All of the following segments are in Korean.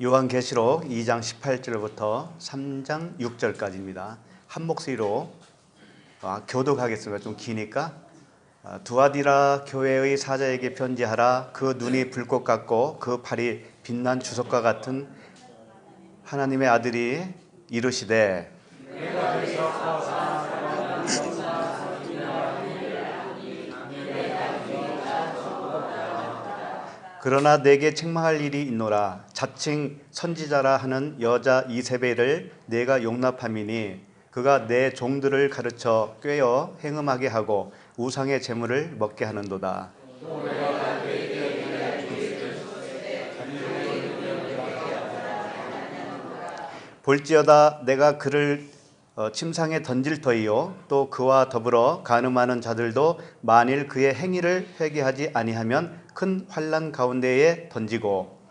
요한계시록 2장 18절부터 3장 6절까지입니다. 한 목소리로 교독하겠습니다. 좀 기니까. 두아디라 교회의 사자에게 편지하라. 그 눈이 불꽃 같고 그 팔이 빛난 주석과 같은 하나님의 아들이 이르시되 그러나 내게 책망할 일이 있노라. 자칭 선지자라 하는 여자 이세벨을 내가 용납함이니 그가 내 종들을 가르쳐 꾀어 행음하게 하고 우상의 제물을 먹게 하는도다. 볼지어다 내가 그를 침상에 던질 터이요 또 그와 더불어 간음하는 자들도 만일 그의 행위를 회개하지 아니하면 큰 환난 가운데에 던지고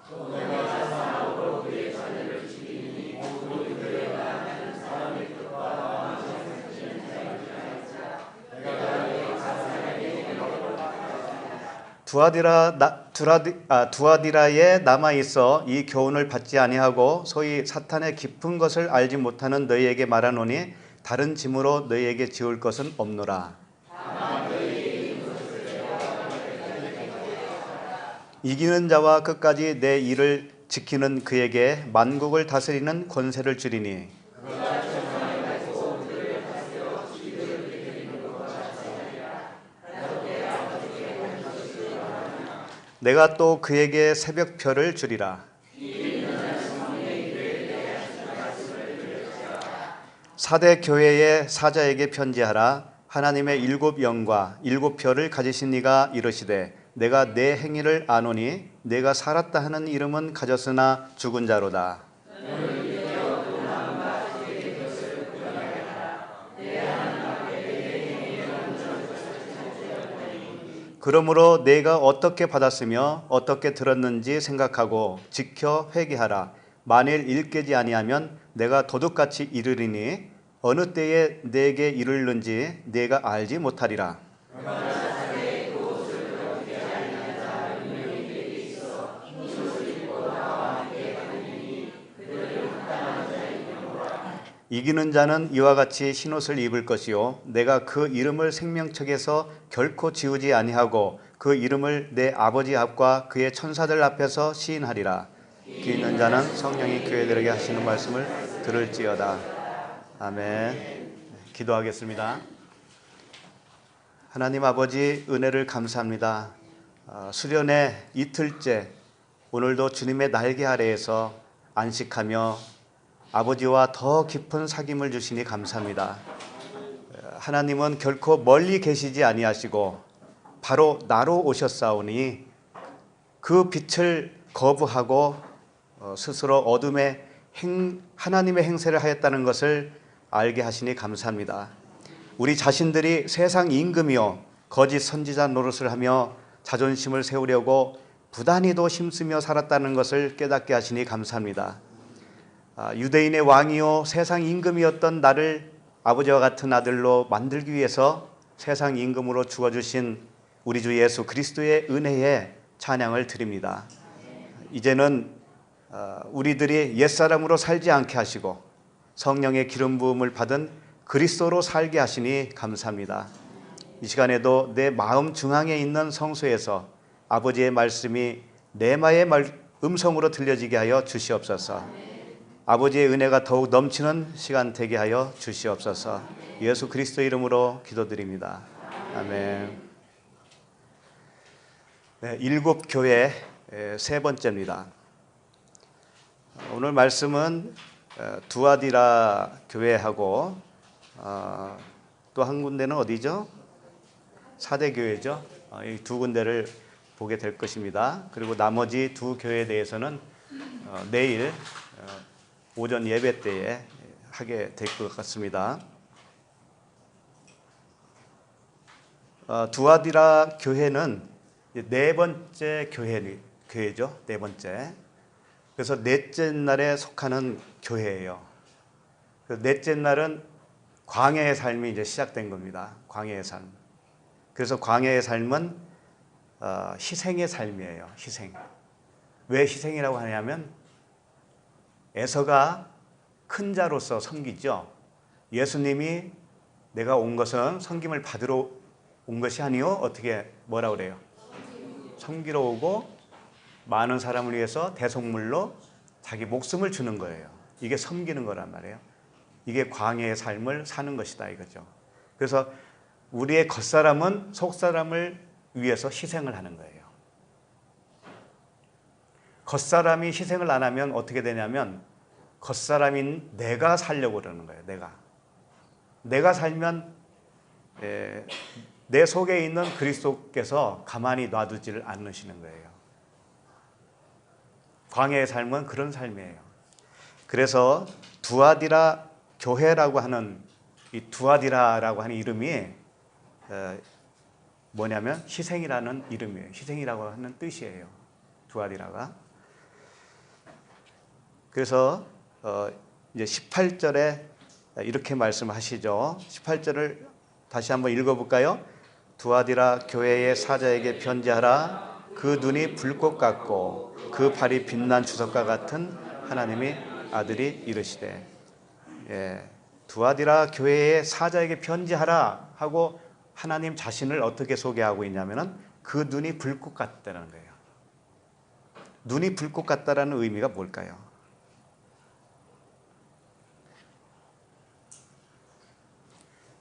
두아디라에 남아 있어 이 교훈을 받지 아니하고 소위 사탄의 깊은 것을 알지 못하는 너희에게 말하노니 다른 짐으로 너희에게 지울 것은 없노라. 이기는 자와 끝까지 내 일을 지키는 그에게 만국을 다스리는 권세를 주리니 내가 또 그에게 새벽별을 주리라. 사대 교회의 사자에게 편지하라. 하나님의 일곱 영과 일곱 별을 가지신 이가 이르시되 내가 내 행위를 아노니 내가 살았다 하는 이름은 가졌으나 죽은 자로다. 그러므로 내가 어떻게 받았으며 어떻게 들었는지 생각하고 지켜 회개하라. 만일 일깨지 아니하면 내가 도둑같이 이르리니 어느 때에 내게 이르는지 내가 알지 못하리라. 이기는 자는 이와 같이 흰옷을 입을 것이요 내가 그 이름을 생명책에서 결코 지우지 아니하고 그 이름을 내 아버지 앞과 그의 천사들 앞에서 시인하리라. 귀 있는 자는 성령이 교회들에게 하시는 말씀을 들을지어다. 아멘. 기도하겠습니다. 하나님 아버지 은혜를 감사합니다. 수련의 이틀째 오늘도 주님의 날개 아래에서 안식하며 아버지와 더 깊은 사귐을 주시니 감사합니다. 하나님은 결코 멀리 계시지 아니하시고 바로 나로 오셨사오니 그 빛을 거부하고 스스로 어둠에 하나님의 행세를 하였다는 것을 알게 하시니 감사합니다. 우리 자신들이 세상 임금이요 거짓 선지자 노릇을 하며 자존심을 세우려고 부단히도 힘쓰며 살았다는 것을 깨닫게 하시니 감사합니다. 유대인의 왕이요 세상 임금이었던 나를 아버지와 같은 아들로 만들기 위해서 세상 임금으로 주어주신 우리 주 예수 그리스도의 은혜에 찬양을 드립니다. 이제는 우리들이 옛사람으로 살지 않게 하시고 성령의 기름 부음을 받은 그리스도로 살게 하시니 감사합니다. 이 시간에도 내 마음 중앙에 있는 성소에서 아버지의 말씀이 내마의 음성으로 들려지게 하여 주시옵소서. 아버지의 은혜가 더욱 넘치는 시간 되게 하여 주시옵소서. 예수 그리스도 이름으로 기도드립니다. 아멘. 네, 일곱 교회 세 번째입니다. 오늘 말씀은 두아디라 교회하고 또 한 군데는 어디죠? 사대 교회죠. 이 두 군데를 보게 될 것입니다. 그리고 나머지 두 교회에 대해서는 내일 오전 예배 때에 하게 될 것 같습니다. 두아디라 교회는 네 번째 교회죠. 네 번째. 그래서 넷째 날에 속하는 교회예요. 넷째 날은 광야의 삶이 이제 시작된 겁니다. 광야의 삶. 그래서 광야의 삶은 희생의 삶이에요. 희생. 왜 희생이라고 하냐면 에서가 큰 자로서 섬기죠. 예수님이 내가 온 것은 섬김을 받으러 온 것이 아니요 어떻게 뭐라 그래요? 섬기러 오고 많은 사람을 위해서 대속물로 자기 목숨을 주는 거예요. 이게 섬기는 거란 말이에요. 이게 광야의 삶을 사는 것이다 이거죠. 그래서 우리의 겉사람은 속사람을 위해서 희생을 하는 거예요. 겉사람이 희생을 안 하면 어떻게 되냐면 겉사람인 내가 살려고 그러는 거예요. 내가 살면 내 속에 있는 그리스도께서 가만히 놔두지를 않으시는 거예요. 광야의 삶은 그런 삶이에요. 그래서 두아디라 교회라고 하는 이 두아디라라고 하는 이름이 뭐냐면 희생이라는 이름이에요. 희생이라고 하는 뜻이에요. 두아디라가. 그래서 이제 18절에 이렇게 말씀하시죠. 18절을 다시 한번 읽어볼까요? 두아디라 교회의 사자에게 편지하라. 그 눈이 불꽃 같고 그 발이 빛난 주석과 같은 하나님의 아들이 이르시되. 두아디라 교회의 사자에게 편지하라 하고 하나님 자신을 어떻게 소개하고 있냐면은 그 눈이 불꽃 같다는 거예요. 눈이 불꽃 같다라는 의미가 뭘까요?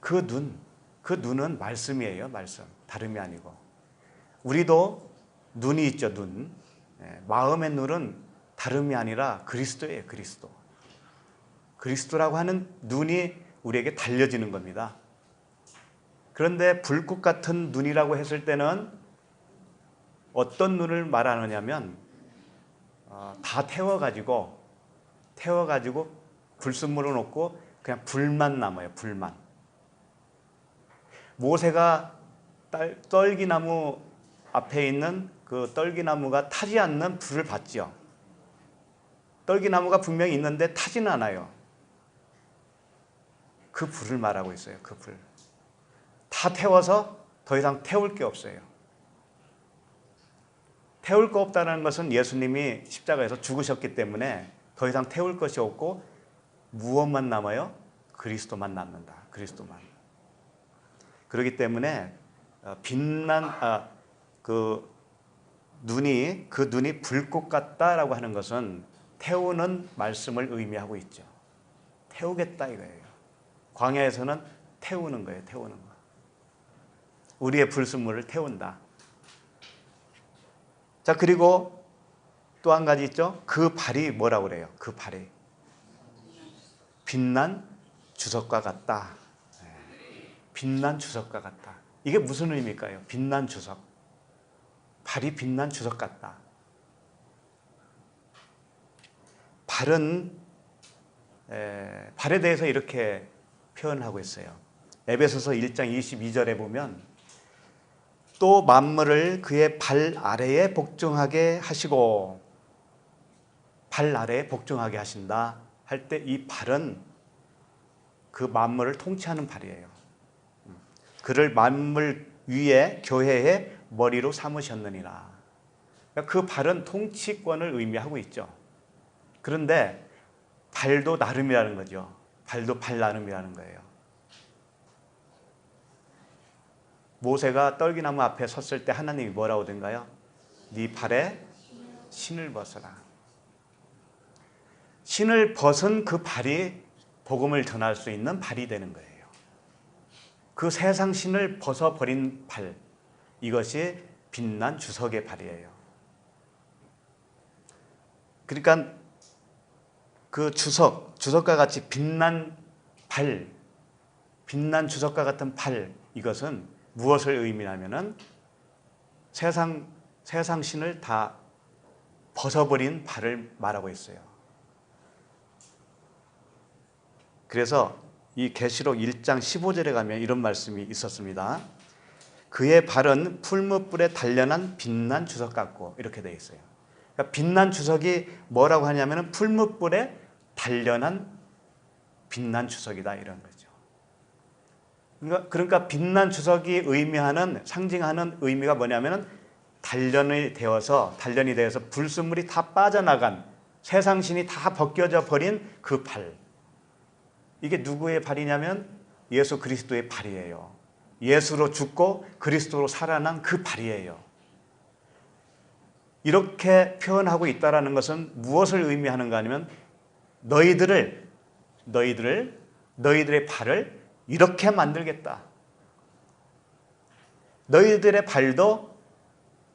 그 눈은 말씀이에요. 말씀. 다름이 아니고. 우리도 눈이 있죠. 눈. 마음의 눈은 다름이 아니라 그리스도예요. 그리스도. 그리스도라고 하는 눈이 우리에게 달려지는 겁니다. 그런데 불꽃 같은 눈이라고 했을 때는 어떤 눈을 말하느냐면 다 태워가지고 불순물을 놓고 그냥 불만 남아요. 불만. 모세가 떨기나무 앞에 있는 그 떨기나무가 타지 않는 불을 봤죠. 떨기나무가 분명히 있는데 타지는 않아요. 그 불을 말하고 있어요. 그 불. 다 태워서 더 이상 태울 게 없어요. 태울 거 없다는 것은 예수님이 십자가에서 죽으셨기 때문에 더 이상 태울 것이 없고 무엇만 남아요? 그리스도만 남는다. 그리스도만. 그렇기 때문에 그 눈이 불꽃 같다라고 하는 것은 태우는 말씀을 의미하고 있죠. 태우겠다 이거예요. 광야에서는 태우는 거예요. 태우는 거. 우리의 불순물을 태운다. 자, 그리고 또 한 가지 있죠. 그 발이 뭐라고 그래요? 그 발이 빛난 주석과 같다. 빛난 주석과 같다. 이게 무슨 의미일까요? 빛난 주석. 발이 빛난 주석 같다. 발에 대해서 이렇게 표현하고 있어요. 에베소서 1장 22절에 보면 또 만물을 그의 발 아래에 복종하게 하시고, 발 아래에 복종하게 하신다 할 때 이 발은 그 만물을 통치하는 발이에요. 그를 만물 위에 교회의 머리로 삼으셨느니라. 그 발은 통치권을 의미하고 있죠. 그런데 발도 나름이라는 거죠. 발도 발 나름이라는 거예요. 모세가 떨기나무 앞에 섰을 때 하나님이 뭐라고 하던가요? 네 발에 신을 벗어라. 신을 벗은 그 발이 복음을 전할 수 있는 발이 되는 거예요. 그 세상 신을 벗어버린 발, 이것이 빛난 주석의 발이에요. 그러니까 그 주석과 같이 빛난 발, 빛난 주석과 같은 발, 이것은 무엇을 의미하냐면은 세상 신을 다 벗어버린 발을 말하고 있어요. 그래서 이 계시록 1장 15절에 가면 이런 말씀이 있었습니다. 그의 발은 풀무불에 단련한 빛난 주석 같고, 이렇게 되어 있어요. 그러니까 빛난 주석이 뭐라고 하냐면 풀무불에 단련한 빛난 주석이다 이런 거죠. 그러니까 빛난 주석이 상징하는 의미가 뭐냐면 단련이 되어서 불순물이 다 빠져나간 세상신이 다 벗겨져 버린 그 발. 이게 누구의 발이냐면 예수 그리스도의 발이에요. 예수로 죽고 그리스도로 살아난 그 발이에요. 이렇게 표현하고 있다는 것은 무엇을 의미하는가 하면 너희들의 발을 이렇게 만들겠다. 너희들의 발도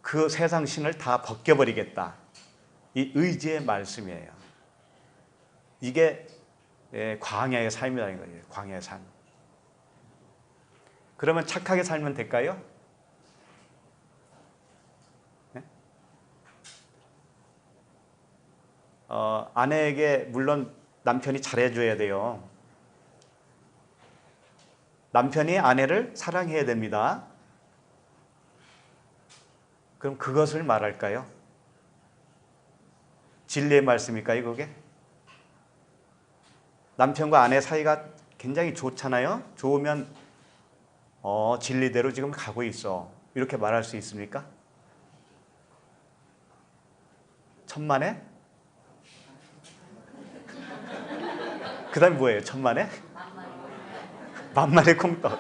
그 세상신을 다 벗겨버리겠다. 이 의지의 말씀이에요. 이게 광야의 삶이라는 거예요. 광야의 삶. 그러면 착하게 살면 될까요? 네? 아내에게 물론 남편이 잘해줘야 돼요. 남편이 아내를 사랑해야 됩니다. 그럼 그것을 말할까요? 진리의 말씀일까요, 그게? 남편과 아내 사이가 굉장히 좋잖아요. 좋으면 진리대로 지금 가고 있어. 이렇게 말할 수 있습니까? 천만에? 그 다음에 뭐예요? 천만에? 만만의 콩떡.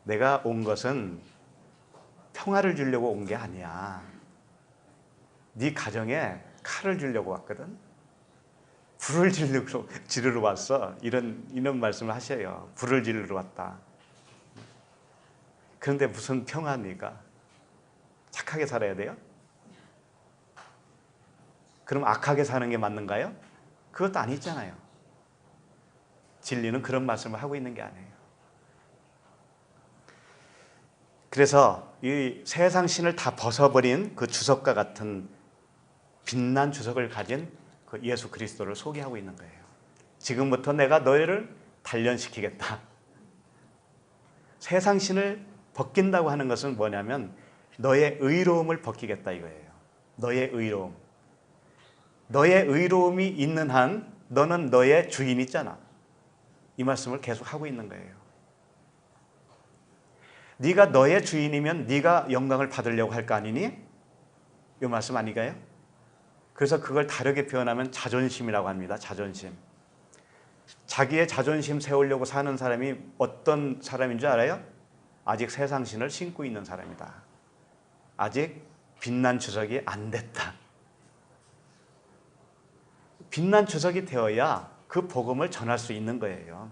내가 온 것은 평화를 주려고 온 게 아니야. 네 가정에 칼을 주려고 왔거든. 불을 지르러 왔어. 이런 말씀을 하셔요. 불을 지르러 왔다. 그런데 무슨 평화입니까? 착하게 살아야 돼요? 그럼 악하게 사는 게 맞는가요? 그것도 아니잖아요. 진리는 그런 말씀을 하고 있는 게 아니에요. 그래서 이 세상 신을 다 벗어버린 그 주석과 같은 빛난 주석을 가진 그 예수 그리스도를 소개하고 있는 거예요. 지금부터 내가 너희를 단련시키겠다. 세상 신을 벗긴다고 하는 것은 뭐냐면 너의 의로움을 벗기겠다 이거예요. 너의 의로움. 너의 의로움이 있는 한 너는 너의 주인 있잖아. 이 말씀을 계속 하고 있는 거예요. 네가 너의 주인이면 네가 영광을 받으려고 할 거 아니니? 이 말씀 아니가요? 그래서 그걸 다르게 표현하면 자존심이라고 합니다. 자존심. 자기의 자존심 세우려고 사는 사람이 어떤 사람인 줄 알아요? 아직 세상신을 신고 있는 사람이다. 아직 빛난 주석이 안 됐다. 빛난 주석이 되어야 그 복음을 전할 수 있는 거예요.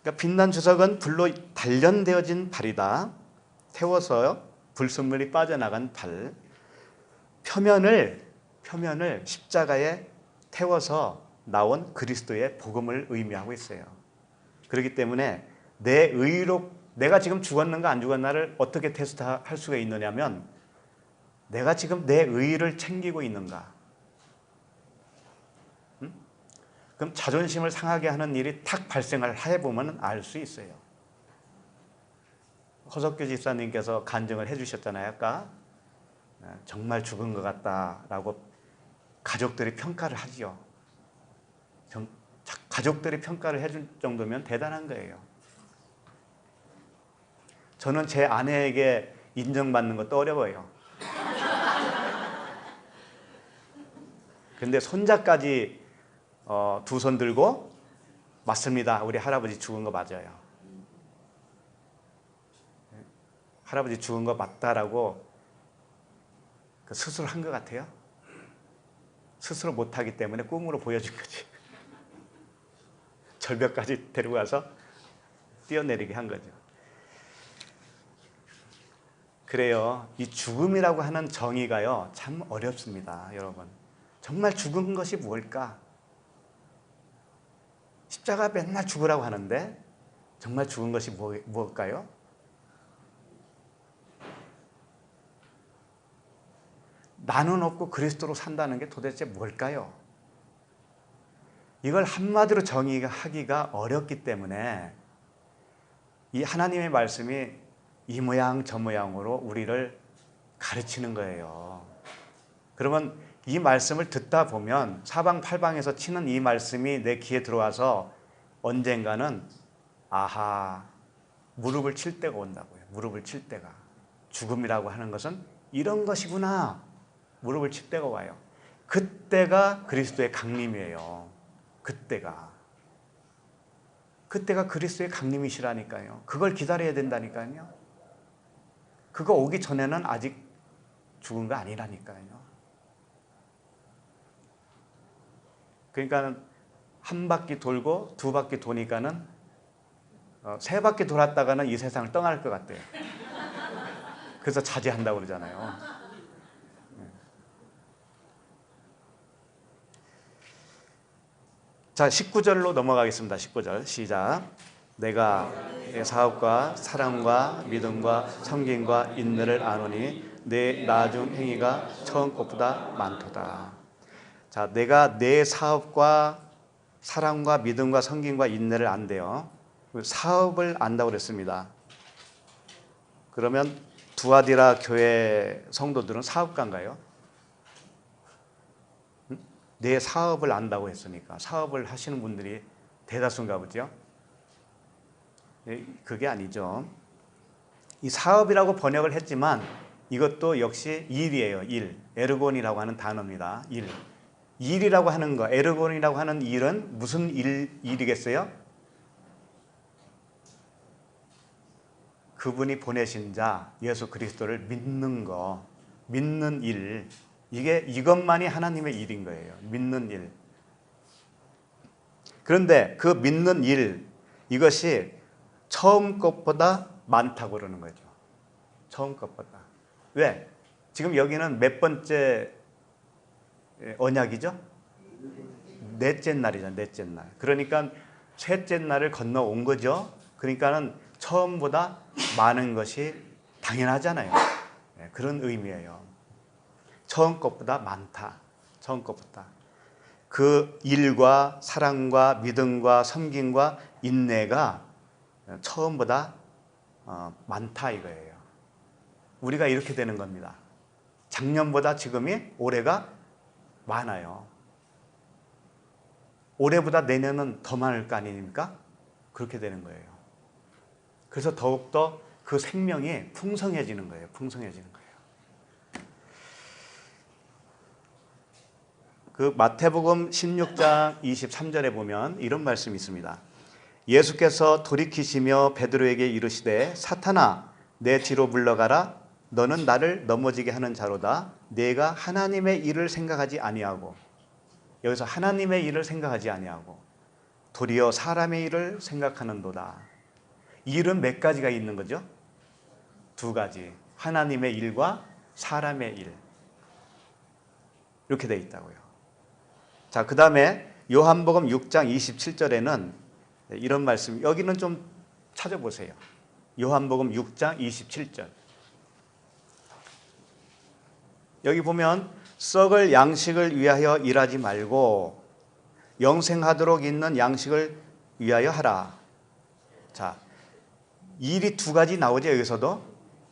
그러니까 빛난 주석은 불로 단련되어진 발이다. 태워서 불순물이 빠져나간 발. 표면을 십자가에 태워서 나온 그리스도의 복음을 의미하고 있어요. 그렇기 때문에 내가 지금 죽었는가 안 죽었나를 어떻게 테스트할 수가 있느냐면 내가 지금 내 의의를 챙기고 있는가. 그럼 자존심을 상하게 하는 일이 탁 발생을 해보면 알 수 있어요. 허석규 집사님께서 간증을 해주셨잖아요. 아까 정말 죽은 것 같다라고 가족들이 평가를 하죠. 가족들이 평가를 해줄 정도면 대단한 거예요. 저는 제 아내에게 인정받는 것도 어려워요. 근데 손자까지 두 손 들고 맞습니다. 우리 할아버지 죽은 거 맞아요. 할아버지 죽은 거 맞다라고 스스로 한 것 같아요. 스스로 못하기 때문에 꿈으로 보여준 거지. 절벽까지 데리고 가서 뛰어내리게 한 거죠. 그래요. 이 죽음이라고 하는 정의가요, 참 어렵습니다, 여러분. 정말 죽은 것이 뭘까? 십자가 맨날 죽으라고 하는데 정말 죽은 것이 뭘까요? 나는 없고 그리스도로 산다는 게 도대체 뭘까요? 이걸 한마디로 정의하기가 어렵기 때문에 이 하나님의 말씀이 이 모양 저 모양으로 우리를 가르치는 거예요. 그러면 이 말씀을 듣다 보면 사방팔방에서 치는 이 말씀이 내 귀에 들어와서 언젠가는 아하, 무릎을 칠 때가 온다고요. 무릎을 칠 때가. 죽음이라고 하는 것은 이런 것이구나. 무릎을 칠 때가 와요. 그때가 그리스도의 강림이에요. 그때가 그리스도의 강림이시라니까요. 그걸 기다려야 된다니까요. 그거 오기 전에는 아직 죽은 거 아니라니까요. 그러니까 한 바퀴 돌고 두 바퀴 도니까는 세 바퀴 돌았다가는 이 세상을 떠날 것 같대요. 그래서 자제한다고 그러잖아요. 자, 19절로 넘어가겠습니다. 19절 시작. 내가 내 사업과 사랑과 믿음과 섬김과 인내를 아노니 내 나중 행위가 처음 것보다 많도다. 자, 내가 내 사업과 사랑과 믿음과 섬김과 인내를 안대요. 사업을 안다고 그랬습니다. 그러면 두아디라 교회 성도들은 사업가인가요? 내 사업을 안다고 했으니까 사업을 하시는 분들이 대다수인가 보죠? 그게 아니죠. 이 사업이라고 번역을 했지만 이것도 역시 일이에요. 일. 에르곤이라고 하는 단어입니다. 일. 일이라고 하는 거, 에르곤이라고 하는 일은 무슨 일이겠어요? 그분이 보내신 자, 예수 그리스도를 믿는 거, 믿는 일. 이것만이 하나님의 일인 거예요. 믿는 일. 그런데 그 믿는 일, 이것이 처음 것보다 많다고 그러는 거죠. 처음 것보다. 왜? 지금 여기는 몇 번째 언약이죠? 넷째 날이잖아요. 넷째 날. 그러니까 셋째 날을 건너온 거죠. 그러니까는 처음보다 많은 것이 당연하잖아요. 그런 의미예요. 처음 것보다 많다. 처음 것보다. 그 일과 사랑과 믿음과 섬김과 인내가 처음보다 많다 이거예요. 우리가 이렇게 되는 겁니다. 작년보다 지금이 올해가 많아요. 올해보다 내년은 더 많을 거 아닙니까? 그렇게 되는 거예요. 그래서 더욱더 그 생명이 풍성해지는 거예요. 풍성해지는 거예요. 그 마태복음 16장 23절에 보면 이런 말씀이 있습니다. 예수께서 돌이키시며 베드로에게 이르시되 사탄아 내 뒤로 물러가라 너는 나를 넘어지게 하는 자로다 내가 하나님의 일을 생각하지 아니하고 여기서 하나님의 일을 생각하지 아니하고 도리어 사람의 일을 생각하는도다. 일은 몇 가지가 있는 거죠? 두 가지. 하나님의 일과 사람의 일. 이렇게 되어 있다고요. 자, 그 다음에 요한복음 6장 27절에는 이런 말씀, 여기는 좀 찾아보세요. 요한복음 6장 27절. 여기 보면 썩을 양식을 위하여 일하지 말고 영생하도록 있는 양식을 위하여 하라. 자, 일이 두 가지 나오죠. 여기서도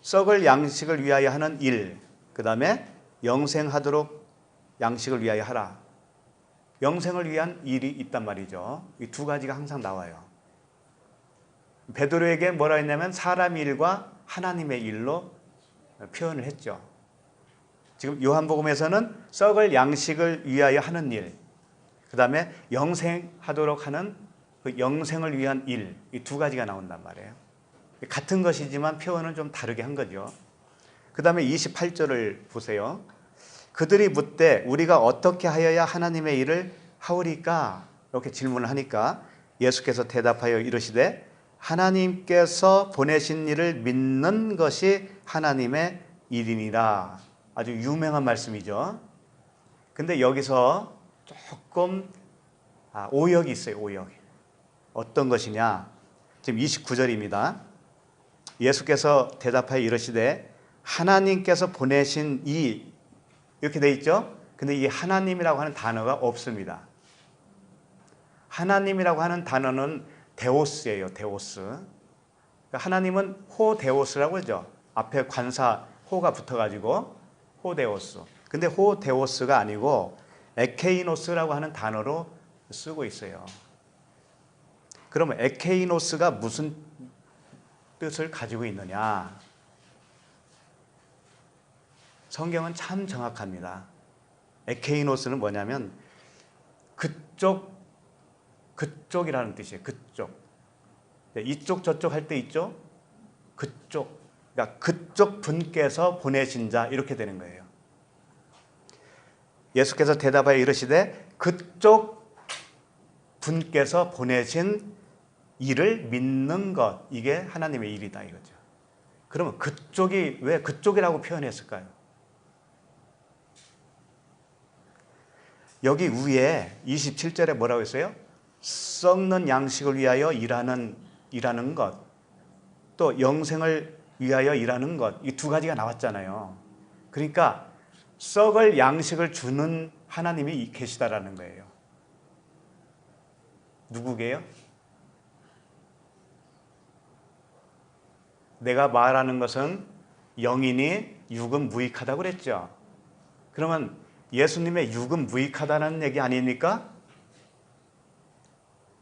썩을 양식을 위하여 하는 일, 그 다음에 영생하도록 양식을 위하여 하라. 영생을 위한 일이 있단 말이죠. 이 두 가지가 항상 나와요. 베드로에게 뭐라 했냐면 사람 일과 하나님의 일로 표현을 했죠. 지금 요한복음에서는 썩을 양식을 위하여 하는 일, 그 다음에 영생하도록 하는 그 영생을 위한 일, 이 두 가지가 나온단 말이에요. 같은 것이지만 표현은 좀 다르게 한 거죠. 그 다음에 28절을 보세요. 그들이 묻되 우리가 어떻게 하여야 하나님의 일을 하오리까? 이렇게 질문을 하니까 예수께서 대답하여 이르시되 하나님께서 보내신 일을 믿는 것이 하나님의 일이니라. 아주 유명한 말씀이죠. 근데 여기서 조금 오역이 있어요. 오역. 어떤 것이냐? 지금 29절입니다. 예수께서 대답하여 이르시되 하나님께서 보내신 이렇게 돼 있죠. 근데 이 하나님이라고 하는 단어가 없습니다. 하나님이라고 하는 단어는 데오스예요. 데오스. 그러니까 하나님은 호데오스라고 하죠. 앞에 관사 호가 붙어가지고 호데오스. 근데 호데오스가 아니고 에케이노스라고 하는 단어로 쓰고 있어요. 그러면 에케이노스가 무슨 뜻을 가지고 있느냐? 성경은 참 정확합니다. 에케이노스는 뭐냐면 그쪽이라는 뜻이에요. 그쪽. 이쪽 저쪽 할 때 있죠? 그쪽. 그러니까 그쪽 분께서 보내신 자 이렇게 되는 거예요. 예수께서 대답하여 이르시되 그쪽 분께서 보내신 일을 믿는 것, 이게 하나님의 일이다 이거죠. 그러면 그쪽이 왜 그쪽이라고 표현했을까요? 여기 위에 27절에 뭐라고 했어요? 썩는 양식을 위하여 일하는 것, 또 영생을 위하여 일하는 것, 이 두 가지가 나왔잖아요. 그러니까 썩을 양식을 주는 하나님이 계시다라는 거예요. 누구게요? 내가 말하는 것은 영이니 육은 무익하다고 그랬죠. 그러면 예수님의 육은 무익하다는 얘기 아닙니까?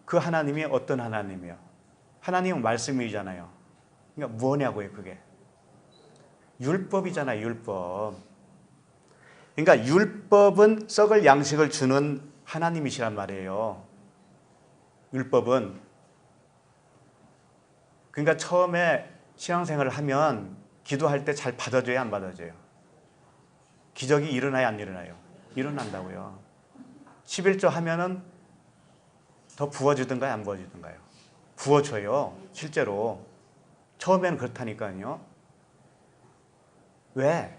그 하나님이 어떤 하나님이요? 하나님은 말씀이잖아요. 그러니까 뭐냐고요, 그게? 율법이잖아요, 율법. 그러니까 율법은 썩을 양식을 주는 하나님이시란 말이에요. 율법은. 그러니까 처음에 신앙생활을 하면 기도할 때 잘 받아줘야 안 받아줘요? 기적이 일어나요, 안 일어나요? 일어난다고요. 11조 하면은 더 부어주든가요, 안 부어주든가요? 부어줘요, 실제로. 처음에는 그렇다니까요. 왜?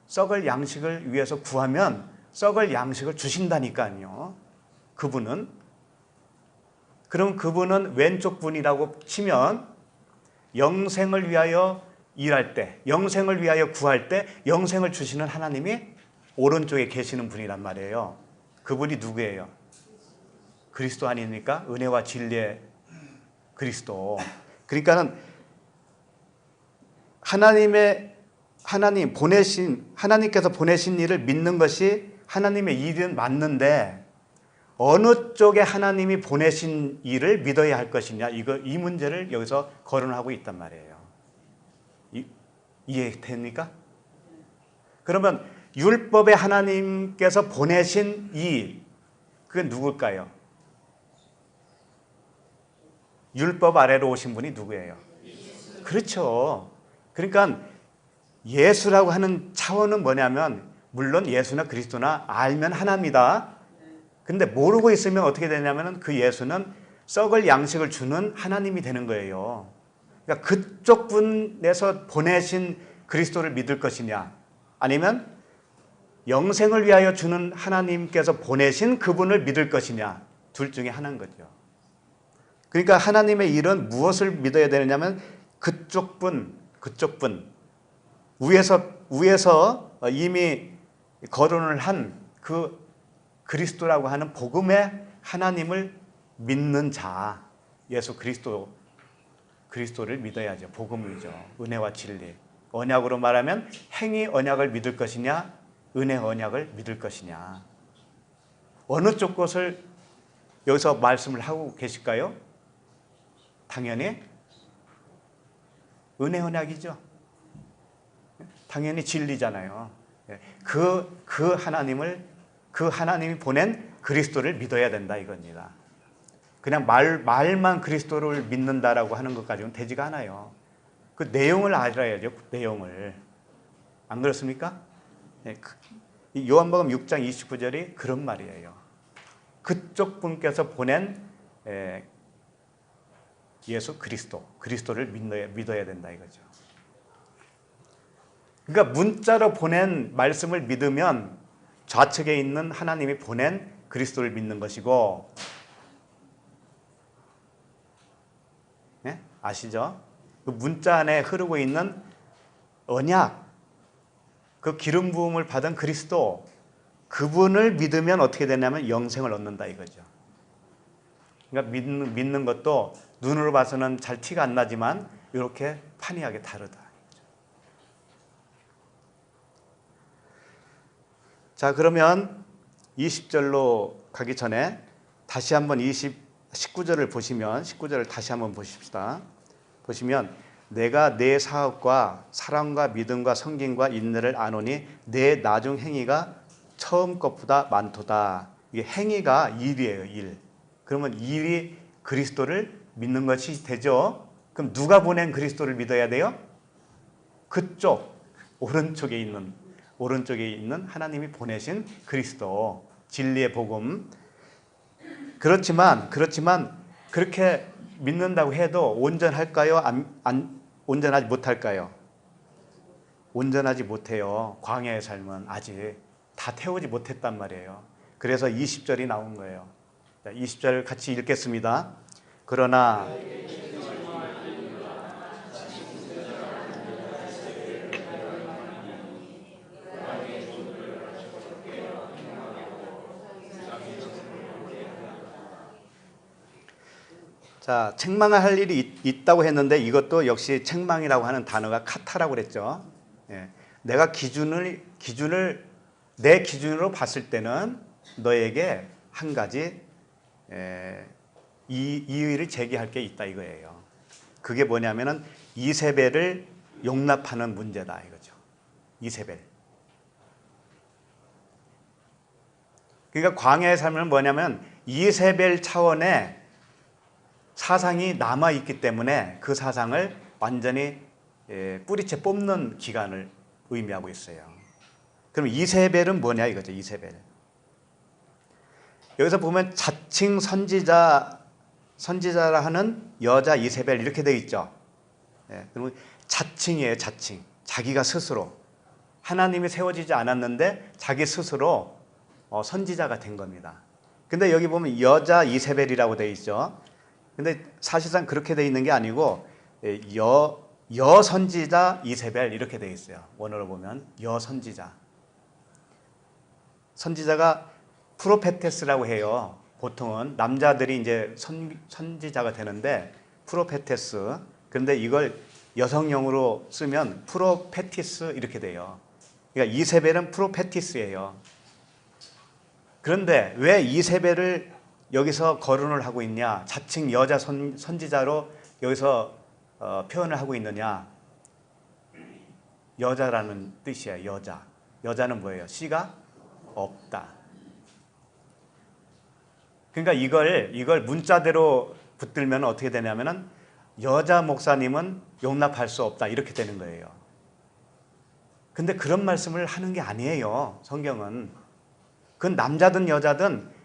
썩을 양식을 위해서 구하면 썩을 양식을 주신다니까요. 그분은. 그럼 그분은 왼쪽 분이라고 치면 영생을 위하여 일할 때, 영생을 위하여 구할 때 영생을 주시는 하나님이 오른쪽에 계시는 분이란 말이에요. 그분이 누구예요? 그리스도 아닙니까? 은혜와 진리의 그리스도. 그러니까는 하나님께서 보내신 일을 믿는 것이 하나님의 일은 맞는데 어느 쪽에 하나님이 보내신 일을 믿어야 할 것이냐, 이 문제를 여기서 거론하고 있단 말이에요. 이해됩니까? 그러면 율법의 하나님께서 보내신 일, 그게 누굴까요? 율법 아래로 오신 분이 누구예요? 그렇죠. 그러니까 예수라고 하는 차원은 뭐냐면, 물론 예수나 그리스도나 알면 하나입니다. 근데 모르고 있으면 어떻게 되냐면 그 예수는 썩을 양식을 주는 하나님이 되는 거예요. 그러니까 그쪽 분에서 보내신 그리스도를 믿을 것이냐, 아니면 영생을 위하여 주는 하나님께서 보내신 그분을 믿을 것이냐, 둘 중에 하나인 거죠. 그러니까 하나님의 일은 무엇을 믿어야 되느냐면 그쪽 분, 위에서 이미 거론을 한 그 그리스도라고 하는 복음의 하나님을 믿는 자, 예수 그리스도를 믿어야죠. 복음이죠. 은혜와 진리. 언약으로 말하면 행위 언약을 믿을 것이냐, 은혜 언약을 믿을 것이냐. 어느 쪽 것을 여기서 말씀을 하고 계실까요? 당연히 은혜 언약이죠. 당연히 진리잖아요. 그 하나님이 보낸 그리스도를 믿어야 된다 이겁니다. 그냥 말만 그리스도를 믿는다라고 하는 것 가지고는 되지가 않아요. 그 내용을 알아야죠. 그 내용을. 안 그렇습니까? 요한복음 6장 29절이 그런 말이에요. 그쪽 분께서 보낸 예수 그리스도를 믿어야 된다 이거죠. 그러니까 문자로 보낸 말씀을 믿으면 좌측에 있는 하나님이 보낸 그리스도를 믿는 것이고, 네? 아시죠? 그 문자 안에 흐르고 있는 언약, 그 기름 부음을 받은 그리스도, 그분을 믿으면 어떻게 되냐면 영생을 얻는다 이거죠. 그러니까 믿는 것도 눈으로 봐서는 잘 티가 안 나지만 이렇게 판이하게 다르다. 자, 그러면 20절로 가기 전에 다시 한번 19절을 보시면 19절을 다시 한번 보십시다. 보시면 내가 내 사업과 사랑과 믿음과 성김과 인내를 아노니 내 나중 행위가 처음 것보다 많도다. 이게 행위가 일이에요. 일. 그러면 일이 그리스도를 믿는 것이 되죠. 그럼 누가 보낸 그리스도를 믿어야 돼요? 그쪽 오른쪽에 있는 하나님이 보내신 그리스도, 진리의 복음. 그렇지만 그렇게 믿는다고 해도 온전할까요? 온전하지 못할까요? 온전하지 못해요. 광야의 삶은 아직 다 태우지 못했단 말이에요. 그래서 20절이 나온 거예요. 20절 같이 읽겠습니다. 그러나 자, 책망할 일이 있다고 했는데 이것도 역시 책망이라고 하는 단어가 카타라고 그랬죠. 예. 내가 내 기준으로 봤을 때는 너에게 한 가지 이의를 제기할 게 있다 이거예요. 그게 뭐냐면은 이세벨을 용납하는 문제다 이거죠. 이세벨. 그러니까 광야의 삶은 뭐냐면 이세벨 차원의 사상이 남아있기 때문에 그 사상을 완전히 뿌리채 뽑는 기간을 의미하고 있어요. 그럼 이세벨은 뭐냐 이거죠. 이세벨. 여기서 보면 자칭 선지자라 하는 여자 이세벨 이렇게 되어 있죠. 그러면 자칭이에요. 자칭. 자기가 스스로. 하나님이 세워지지 않았는데 자기 스스로 선지자가 된 겁니다. 근데 여기 보면 여자 이세벨이라고 되어 있죠. 근데 사실상 그렇게 되어 있는 게 아니고 여선지자 이세벨 이렇게 되어 있어요. 원어로 보면 여선지자. 선지자가 프로페테스라고 해요. 보통은 남자들이 이제 선지자가 되는데 프로페테스. 그런데 이걸 여성용으로 쓰면 프로페티스 이렇게 돼요. 그러니까 이세벨은 프로페티스예요. 그런데 왜 이세벨을 여기서 거론을 하고 있냐? 자칭 여자 선지자로 여기서 표현을 하고 있느냐? 여자라는 뜻이에요. 여자. 여자는 뭐예요? 씨가 없다. 그러니까 이걸 문자대로 붙들면 어떻게 되냐면은 여자 목사님은 용납할 수 없다 이렇게 되는 거예요. 근데 그런 말씀을 하는 게 아니에요. 성경은. 그건 남자든 여자든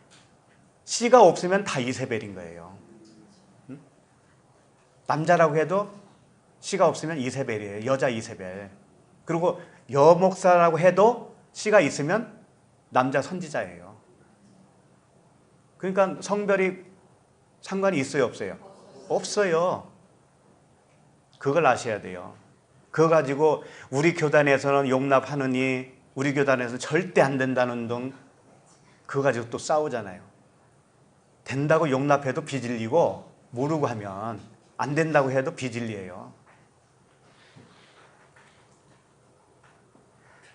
씨가 없으면 다 이세벨인 거예요. 남자라고 해도 씨가 없으면 이세벨이에요. 여자 이세벨. 그리고 여목사라고 해도 씨가 있으면 남자 선지자예요. 그러니까 성별이 상관이 있어요, 없어요? 없어요. 그걸 아셔야 돼요. 그거 가지고 우리 교단에서는 용납하느니 우리 교단에서는 절대 안 된다는 등 그거 가지고 또 싸우잖아요. 된다고 용납해도 비진리고 모르고 하면 안 된다고 해도 비진리예요.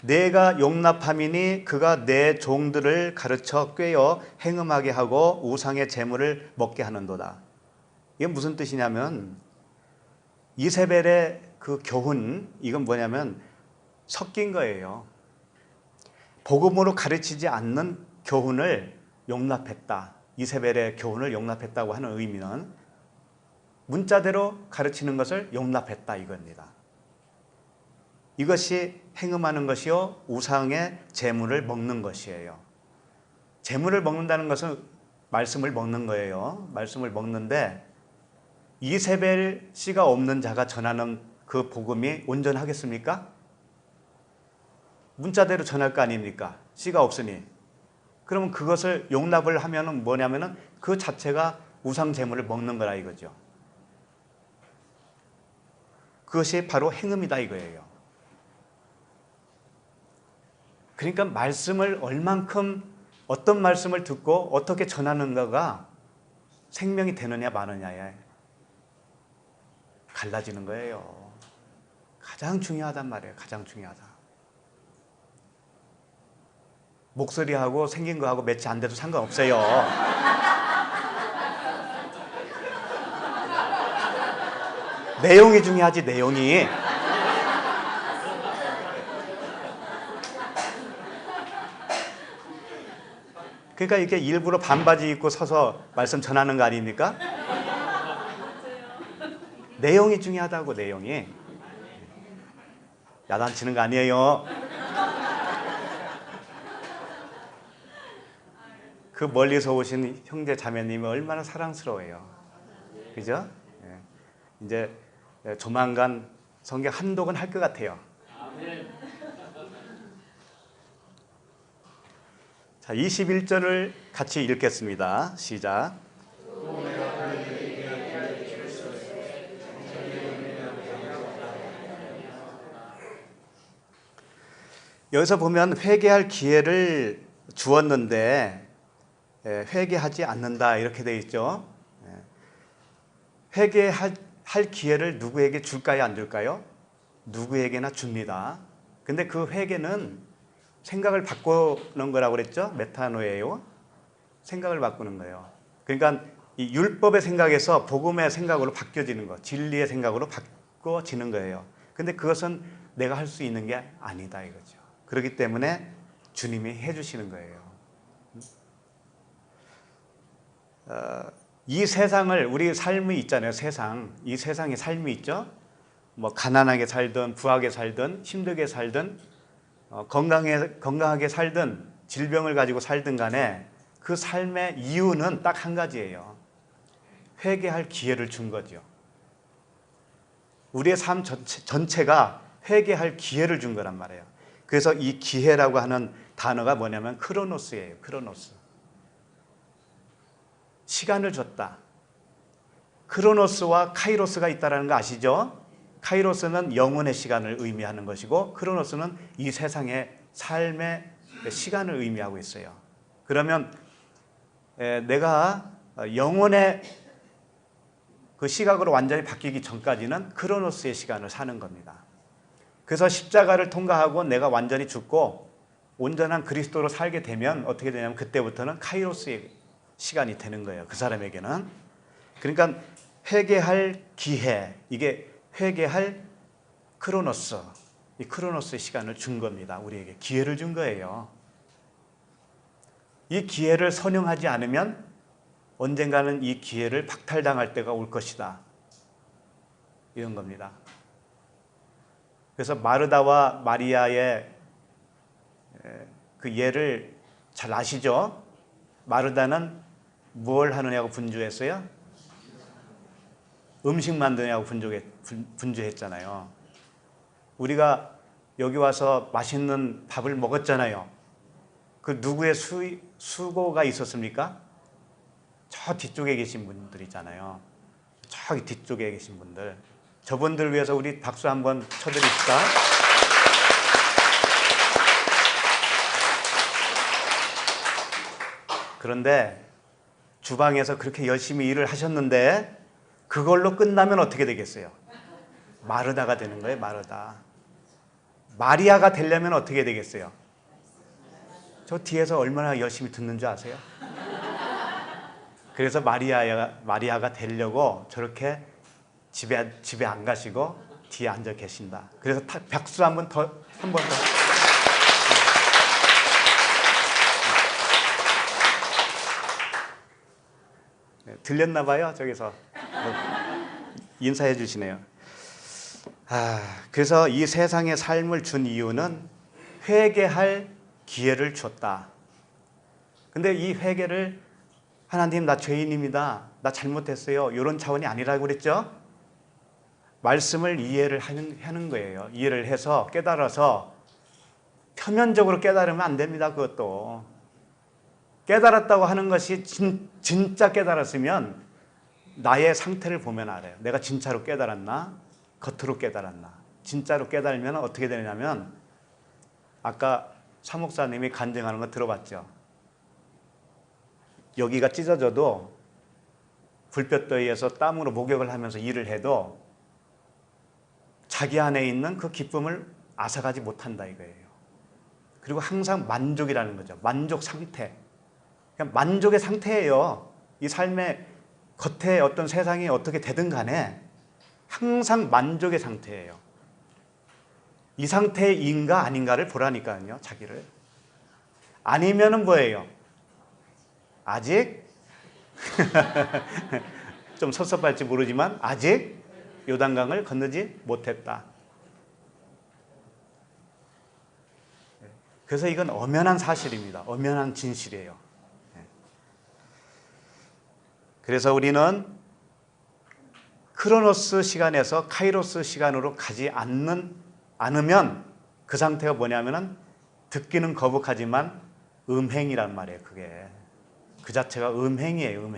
내가 용납함이니 그가 내 종들을 가르쳐 꿰어 행음하게 하고 우상의 재물을 먹게 하는도다. 이게 무슨 뜻이냐면 이세벨의 그 교훈 이건 뭐냐면 섞인 거예요. 복음으로 가르치지 않는 교훈을 용납했다. 이세벨의 교훈을 용납했다고 하는 의미는 문자대로 가르치는 것을 용납했다 이겁니다. 이것이 행음하는 것이요 우상의 재물을 먹는 것이에요. 재물을 먹는다는 것은 말씀을 먹는 거예요. 말씀을 먹는데 이세벨 씨가 없는 자가 전하는 그 복음이 온전하겠습니까? 문자대로 전할 거 아닙니까? 씨가 없으니. 그러면 그것을 용납을 하면은 뭐냐면은 그 자체가 우상 재물을 먹는 거라 이거죠. 그것이 바로 행음이다 이거예요. 그러니까 말씀을 얼만큼 어떤 말씀을 듣고 어떻게 전하는가가 생명이 되느냐 마느냐에 갈라지는 거예요. 가장 중요하단 말이에요. 가장 중요하다. 목소리하고 생긴 거하고 매치 안 돼도 상관없어요. 내용이 중요하지, 내용이. 그러니까 이렇게 일부러 반바지 입고 서서 말씀 전하는 거 아닙니까? 내용이 중요하다고, 내용이. 야단치는 거 아니에요. 그 멀리서 오신 형제 자매님이 얼마나 사랑스러워요. 그죠? 이제 조만간 성경 한독은 할 것 같아요. 자, 21절을 같이 읽겠습니다. 시작. 여기서 보면 회개할 기회를 주었는데 회개하지 않는다 이렇게 되어 있죠. 회개할 기회를 누구에게 줄까요, 안 줄까요? 누구에게나 줍니다. 근데 그 회개는 생각을 바꾸는 거라고 그랬죠? 메타노예요. 생각을 바꾸는 거예요. 그러니까 이 율법의 생각에서 복음의 생각으로 바뀌어지는 거, 진리의 생각으로 바꿔지는 거예요. 근데 그것은 내가 할 수 있는 게 아니다 이거죠. 그렇기 때문에 주님이 해주시는 거예요. 이 세상을, 우리 삶이 있잖아요. 세상, 이 세상에 삶이 있죠. 뭐 가난하게 살든 부하게 살든 힘들게 살든 건강하게 살든 질병을 가지고 살든 간에 그 삶의 이유는 딱 한 가지예요. 회개할 기회를 준 거죠. 우리의 삶 전체가 회개할 기회를 준 거란 말이에요. 그래서 이 기회라고 하는 단어가 뭐냐면 크로노스예요. 크로노스. 시간을 줬다. 크로노스와 카이로스가 있다는 거 아시죠? 카이로스는 영혼의 시간을 의미하는 것이고 크로노스는 이 세상의 삶의 시간을 의미하고 있어요. 그러면 내가 영혼의 그 시각으로 완전히 바뀌기 전까지는 크로노스의 시간을 사는 겁니다. 그래서 십자가를 통과하고 내가 완전히 죽고 온전한 그리스도로 살게 되면 어떻게 되냐면 그때부터는 카이로스의 시간이 되는 거예요. 그 사람에게는. 그러니까 회개할 기회, 이게 회개할 크로노스, 이 크로노스의 시간을 준 겁니다. 우리에게 기회를 준 거예요. 이 기회를 선용하지 않으면 언젠가는 이 기회를 박탈당할 때가 올 것이다. 이런 겁니다. 그래서 마르다와 마리아의 그 예를 잘 아시죠? 마르다는 뭘 하느냐고 분주했어요? 음식 만드냐고 분주했잖아요. 우리가 여기 와서 맛있는 밥을 먹었잖아요. 그 누구의 수고가 있었습니까? 저 뒤쪽에 계신 분들 있잖아요. 저기 뒤쪽에 계신 분들. 저분들 위해서 우리 박수 한번 쳐드립시다. 그런데 주방에서 그렇게 열심히 일을 하셨는데 그걸로 끝나면 어떻게 되겠어요? 마르다가 되는 거예요. 마르다. 마리아가 되려면 어떻게 되겠어요? 저 뒤에서 얼마나 열심히 듣는 줄 아세요? 그래서 마리아가 되려고 저렇게 집에 안 가시고 뒤에 앉아 계신다. 그래서 박수 한 번 더. 들렸나 봐요. 저기서 인사해 주시네요. 그래서 이 세상의 삶을 준 이유는 회개할 기회를 줬다. 근데 이 회개를 하나님 나 죄인입니다. 나 잘못했어요. 이런 차원이 아니라고 그랬죠? 말씀을 이해를 하는 거예요. 이해를 해서 깨달아서 표면적으로 깨달으면 안 됩니다. 그것도. 깨달았다고 하는 것이 진짜 깨달았으면 나의 상태를 보면 알아요. 내가 진짜로 깨달았나? 겉으로 깨달았나? 진짜로 깨달으면 어떻게 되냐면 아까 사 목사님이 간증하는 거 들어봤죠? 여기가 찢어져도 불볕더위에서 땀으로 목욕을 하면서 일을 해도 자기 안에 있는 그 기쁨을 앗아가지 못한다 이거예요. 그리고 항상 만족이라는 거죠. 만족 상태. 그냥 만족의 상태예요. 이 삶의 겉에 어떤 세상이 어떻게 되든 간에 항상 만족의 상태예요. 이 상태인가 아닌가를 보라니까요, 자기를. 아니면은 뭐예요? 아직 좀 섭섭할지 모르지만 아직 요단강을 건너지 못했다. 그래서 이건 엄연한 사실입니다. 엄연한 진실이에요. 그래서 우리는 크로노스 시간에서 카이로스 시간으로 가지 않으면 그 상태가 뭐냐면은 듣기는 거북하지만 음행이란 말이에요. 그게 그 자체가 음행이에요.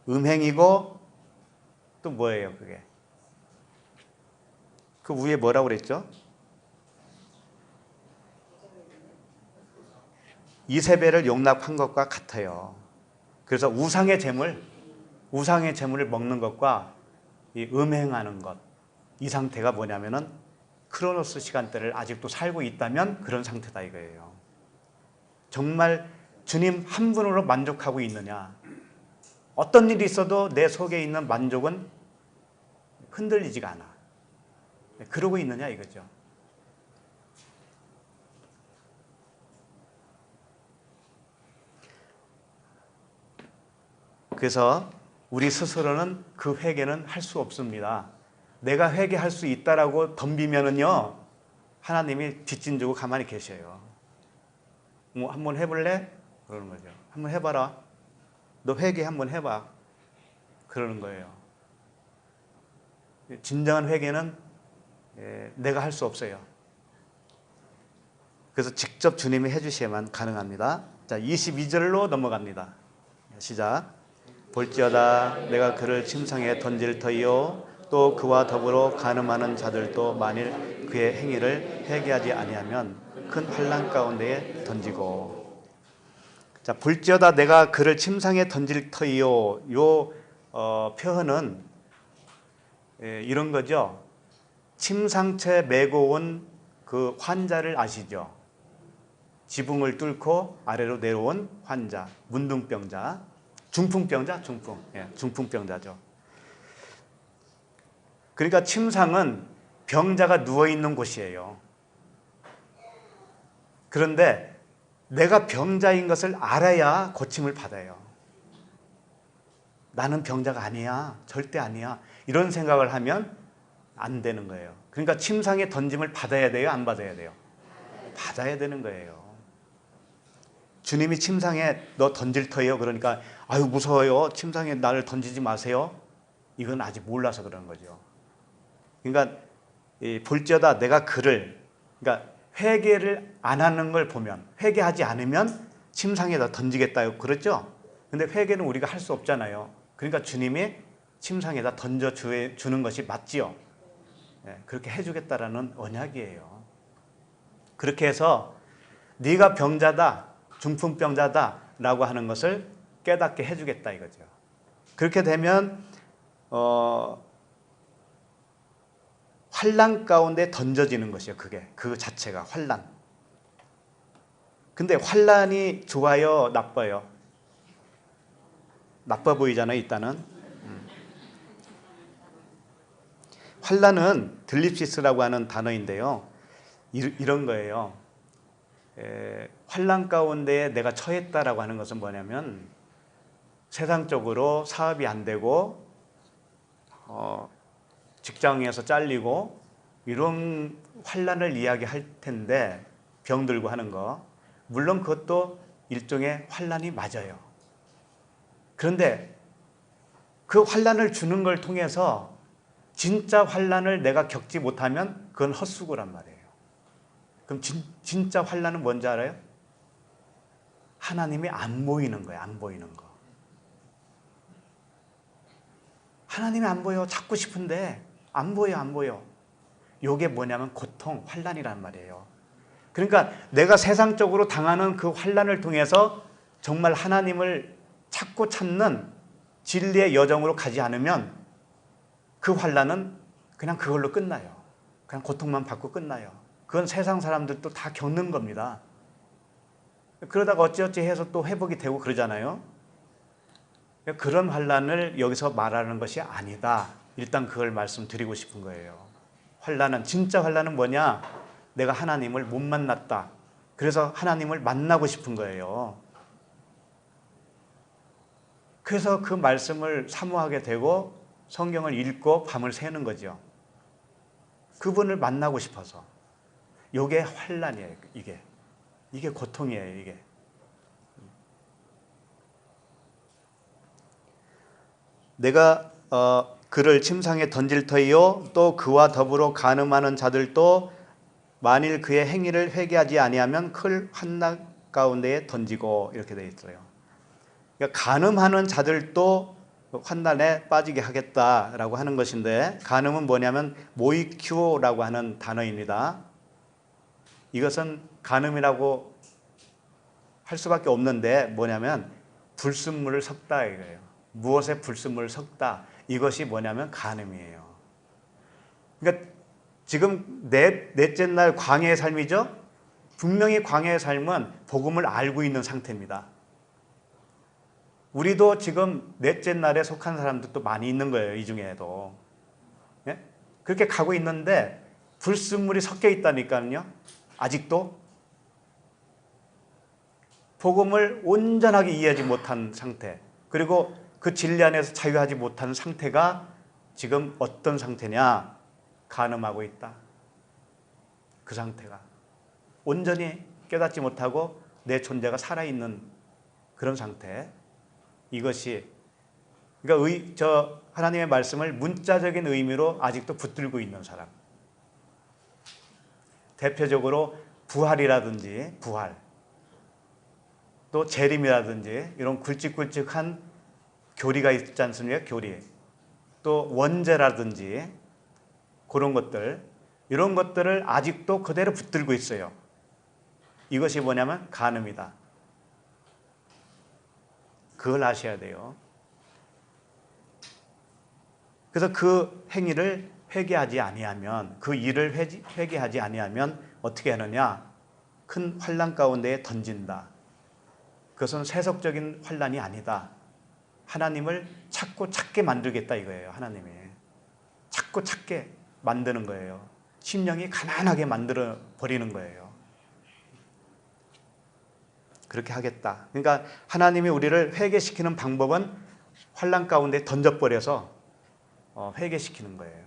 음행이고 또 뭐예요? 그게 그 위에 뭐라고 그랬죠? 이세벨을 용납한 것과 같아요. 그래서 우상의 재물을 먹는 것과 이 음행하는 것, 이 상태가 뭐냐면은 크로노스 시간대를 아직도 살고 있다면 그런 상태다 이거예요. 정말 주님 한 분으로 만족하고 있느냐? 어떤 일이 있어도 내 속에 있는 만족은 흔들리지가 않아. 그러고 있느냐 이거죠. 그래서 우리 스스로는 그 회개는 할 수 없습니다. 내가 회개할 수 있다라고 덤비면은요, 하나님이 뒷짐 지고 가만히 계셔요. 뭐 한번 해볼래? 그러는 거죠. 한번 해봐라. 너 회개 한번 해봐. 그러는 거예요. 진정한 회개는 내가 할 수 없어요. 그래서 직접 주님이 해주셔야만 가능합니다. 자, 22절로 넘어갑니다. 시작. 볼지어다 내가 그를 침상에 던질 터이요 또 그와 더불어 간음하는 자들도 만일 그의 행위를 회개하지 아니하면 큰 환난 가운데에 던지고. 자, 볼지어다 내가 그를 침상에 던질 터이요. 요 표현은 이런 거죠. 침상채 메고 온 그 환자를 아시죠? 지붕을 뚫고 아래로 내려온 환자, 문둥병자, 중풍병자, 중풍병자죠. 그러니까 침상은 병자가 누워있는 곳이에요. 그런데 내가 병자인 것을 알아야 고침을 받아요. 나는 병자가 아니야. 절대 아니야. 이런 생각을 하면 안 되는 거예요. 그러니까 침상에 던짐을 받아야 돼요? 안 받아야 돼요? 받아야 되는 거예요. 주님이 침상에 너 던질 터예요. 그러니까 아유 무서워요. 침상에 나를 던지지 마세요. 이건 아직 몰라서 그런 거죠. 그러니까 볼지어다 내가 그를, 그러니까 회개를 안 하는 걸 보면, 회개하지 않으면 침상에다 던지겠다요. 그렇죠? 근데 회개는 우리가 할 수 없잖아요. 그러니까 주님이 침상에다 던져주는 것이 맞지요. 그렇게 해주겠다라는 언약이에요. 그렇게 해서 네가 병자다, 중풍병자다 라고 하는 것을 깨닫게 해주겠다 이거죠. 그렇게 되면 환난 가운데 던져지는 것이에요. 그 자체가 환난. 근데 환난이 좋아요, 나빠요? 나빠 보이잖아요, 일단은. 환난은 들립시스라고 하는 단어인데요. 이런 거예요. 환난 가운데 내가 처했다라고 하는 것은 뭐냐면 세상적으로 사업이 안 되고 직장에서 잘리고 이런 환난을 이야기할 텐데, 병들고 하는 거 물론 그것도 일종의 환난이 맞아요. 그런데 그 환난을 주는 걸 통해서 진짜 환난을 내가 겪지 못하면 그건 헛수고란 말이에요. 그럼 진짜 환난은 뭔지 알아요? 하나님이 안 보이는 거예요. 안 보이는 거. 하나님이 안 보여. 찾고 싶은데 안 보여. 이게 뭐냐면 고통, 환난이란 말이에요. 그러니까 내가 세상적으로 당하는 그 환난을 통해서 정말 하나님을 찾는 진리의 여정으로 가지 않으면 그 환난은 그냥 그걸로 끝나요. 그냥 고통만 받고 끝나요. 그건 세상 사람들도 다 겪는 겁니다. 그러다가 어찌어찌 해서 또 회복이 되고 그러잖아요. 그런 환난을 여기서 말하는 것이 아니다. 일단 그걸 말씀드리고 싶은 거예요. 환난은, 진짜 환난은 뭐냐? 내가 하나님을 못 만났다. 그래서 하나님을 만나고 싶은 거예요. 그래서 그 말씀을 사모하게 되고 성경을 읽고 밤을 새는 거죠. 그분을 만나고 싶어서. 이게 환난이에요. 이게 고통이에요. 이게. 내가 그를 침상에 던질 터이요 또 그와 더불어 간음하는 자들도 만일 그의 행위를 회개하지 아니하면 큰 환난 가운데에 던지고, 이렇게 되어 있어요. 그러니까 간음하는 자들도 환난에 빠지게 하겠다라고 하는 것인데, 간음은 뭐냐면 모이큐라고 하는 단어입니다. 이것은 간음이라고 할 수밖에 없는데 뭐냐면 불순물을 섞다 이거예요. 무엇에 불순물을 섞다, 이것이 뭐냐면 간음이에요. 그러니까 지금 넷째 날 광야의 삶이죠. 분명히 광야의 삶은 복음을 알고 있는 상태입니다. 우리도 지금 넷째 날에 속한 사람들도 많이 있는 거예요. 이 중에도. 예? 그렇게 가고 있는데 불순물이 섞여 있다니까요. 아직도 복음을 온전하게 이해하지 못한 상태, 그리고 그 진리 안에서 자유하지 못한 상태가 지금 어떤 상태냐? 간음하고 있다. 그 상태가 온전히 깨닫지 못하고 내 존재가 살아있는 그런 상태. 이것이, 그러니까 하나님의 말씀을 문자적인 의미로 아직도 붙들고 있는 사람. 대표적으로 부활이라든지 또 재림이라든지 이런 굵직굵직한 교리가 있지 않습니까? 교리. 또 원죄라든지 그런 것들, 이런 것들을 아직도 그대로 붙들고 있어요. 이것이 뭐냐면 간음이다. 그걸 아셔야 돼요. 그래서 그 행위를 회개하지 아니하면, 그 일을 회개하지 아니하면 어떻게 하느냐? 큰 환난 가운데에 던진다. 그것은 세속적인 환난이 아니다. 하나님을 찾고 찾게 만들겠다 이거예요. 하나님이 찾고 찾게 만드는 거예요. 심령이 가난하게 만들어 버리는 거예요. 그렇게 하겠다. 그러니까 하나님이 우리를 회개시키는 방법은 환난 가운데 던져버려서 회개시키는 거예요.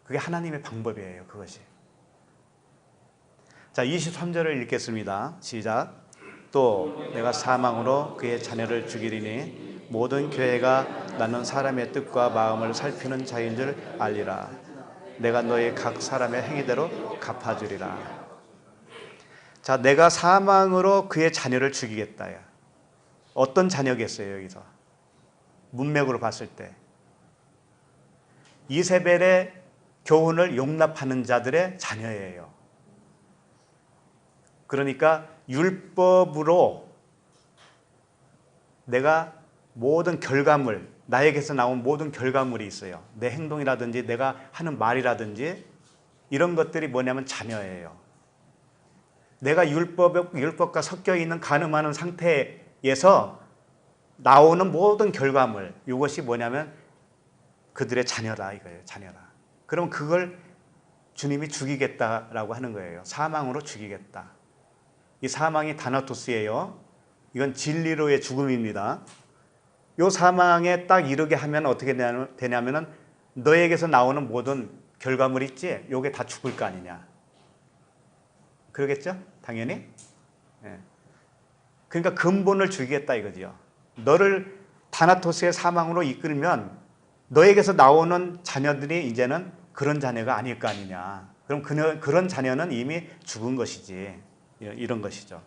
그게 하나님의 방법이에요. 그것이. 자, 23절을 읽겠습니다. 시작. 또 내가 사망으로 그의 자녀를 죽이리니 모든 교회가 나는 사람의 뜻과 마음을 살피는 자인 줄 알리라. 내가 너희 각 사람의 행위대로 갚아주리라. 자, 내가 사망으로 그의 자녀를 죽이겠다. 어떤 자녀겠어요, 여기서? 문맥으로 봤을 때. 이세벨의 교훈을 용납하는 자들의 자녀예요. 그러니까 율법으로 내가 모든 결과물, 나에게서 나온 모든 결과물이 있어요. 내 행동이라든지 내가 하는 말이라든지 이런 것들이 뭐냐면 자녀예요. 내가 율법과 섞여 있는 간음하는 상태에서 나오는 모든 결과물, 이것이 뭐냐면 그들의 자녀다 이거예요. 자녀다. 그럼 그걸 주님이 죽이겠다라고 하는 거예요. 사망으로 죽이겠다. 이 사망이 다나토스예요. 이건 진리로의 죽음입니다. 이 사망에 딱 이르게 하면 어떻게 되냐면은 너에게서 나오는 모든 결과물 있지? 요게 다 죽을 거 아니냐. 그러겠죠? 당연히. 예. 그러니까 근본을 죽이겠다 이거죠. 너를 다나토스의 사망으로 이끌면 너에게서 나오는 자녀들이 이제는 그런 자녀가 아닐 거 아니냐. 그럼 그런 자녀는 이미 죽은 것이지. 이런 것이죠.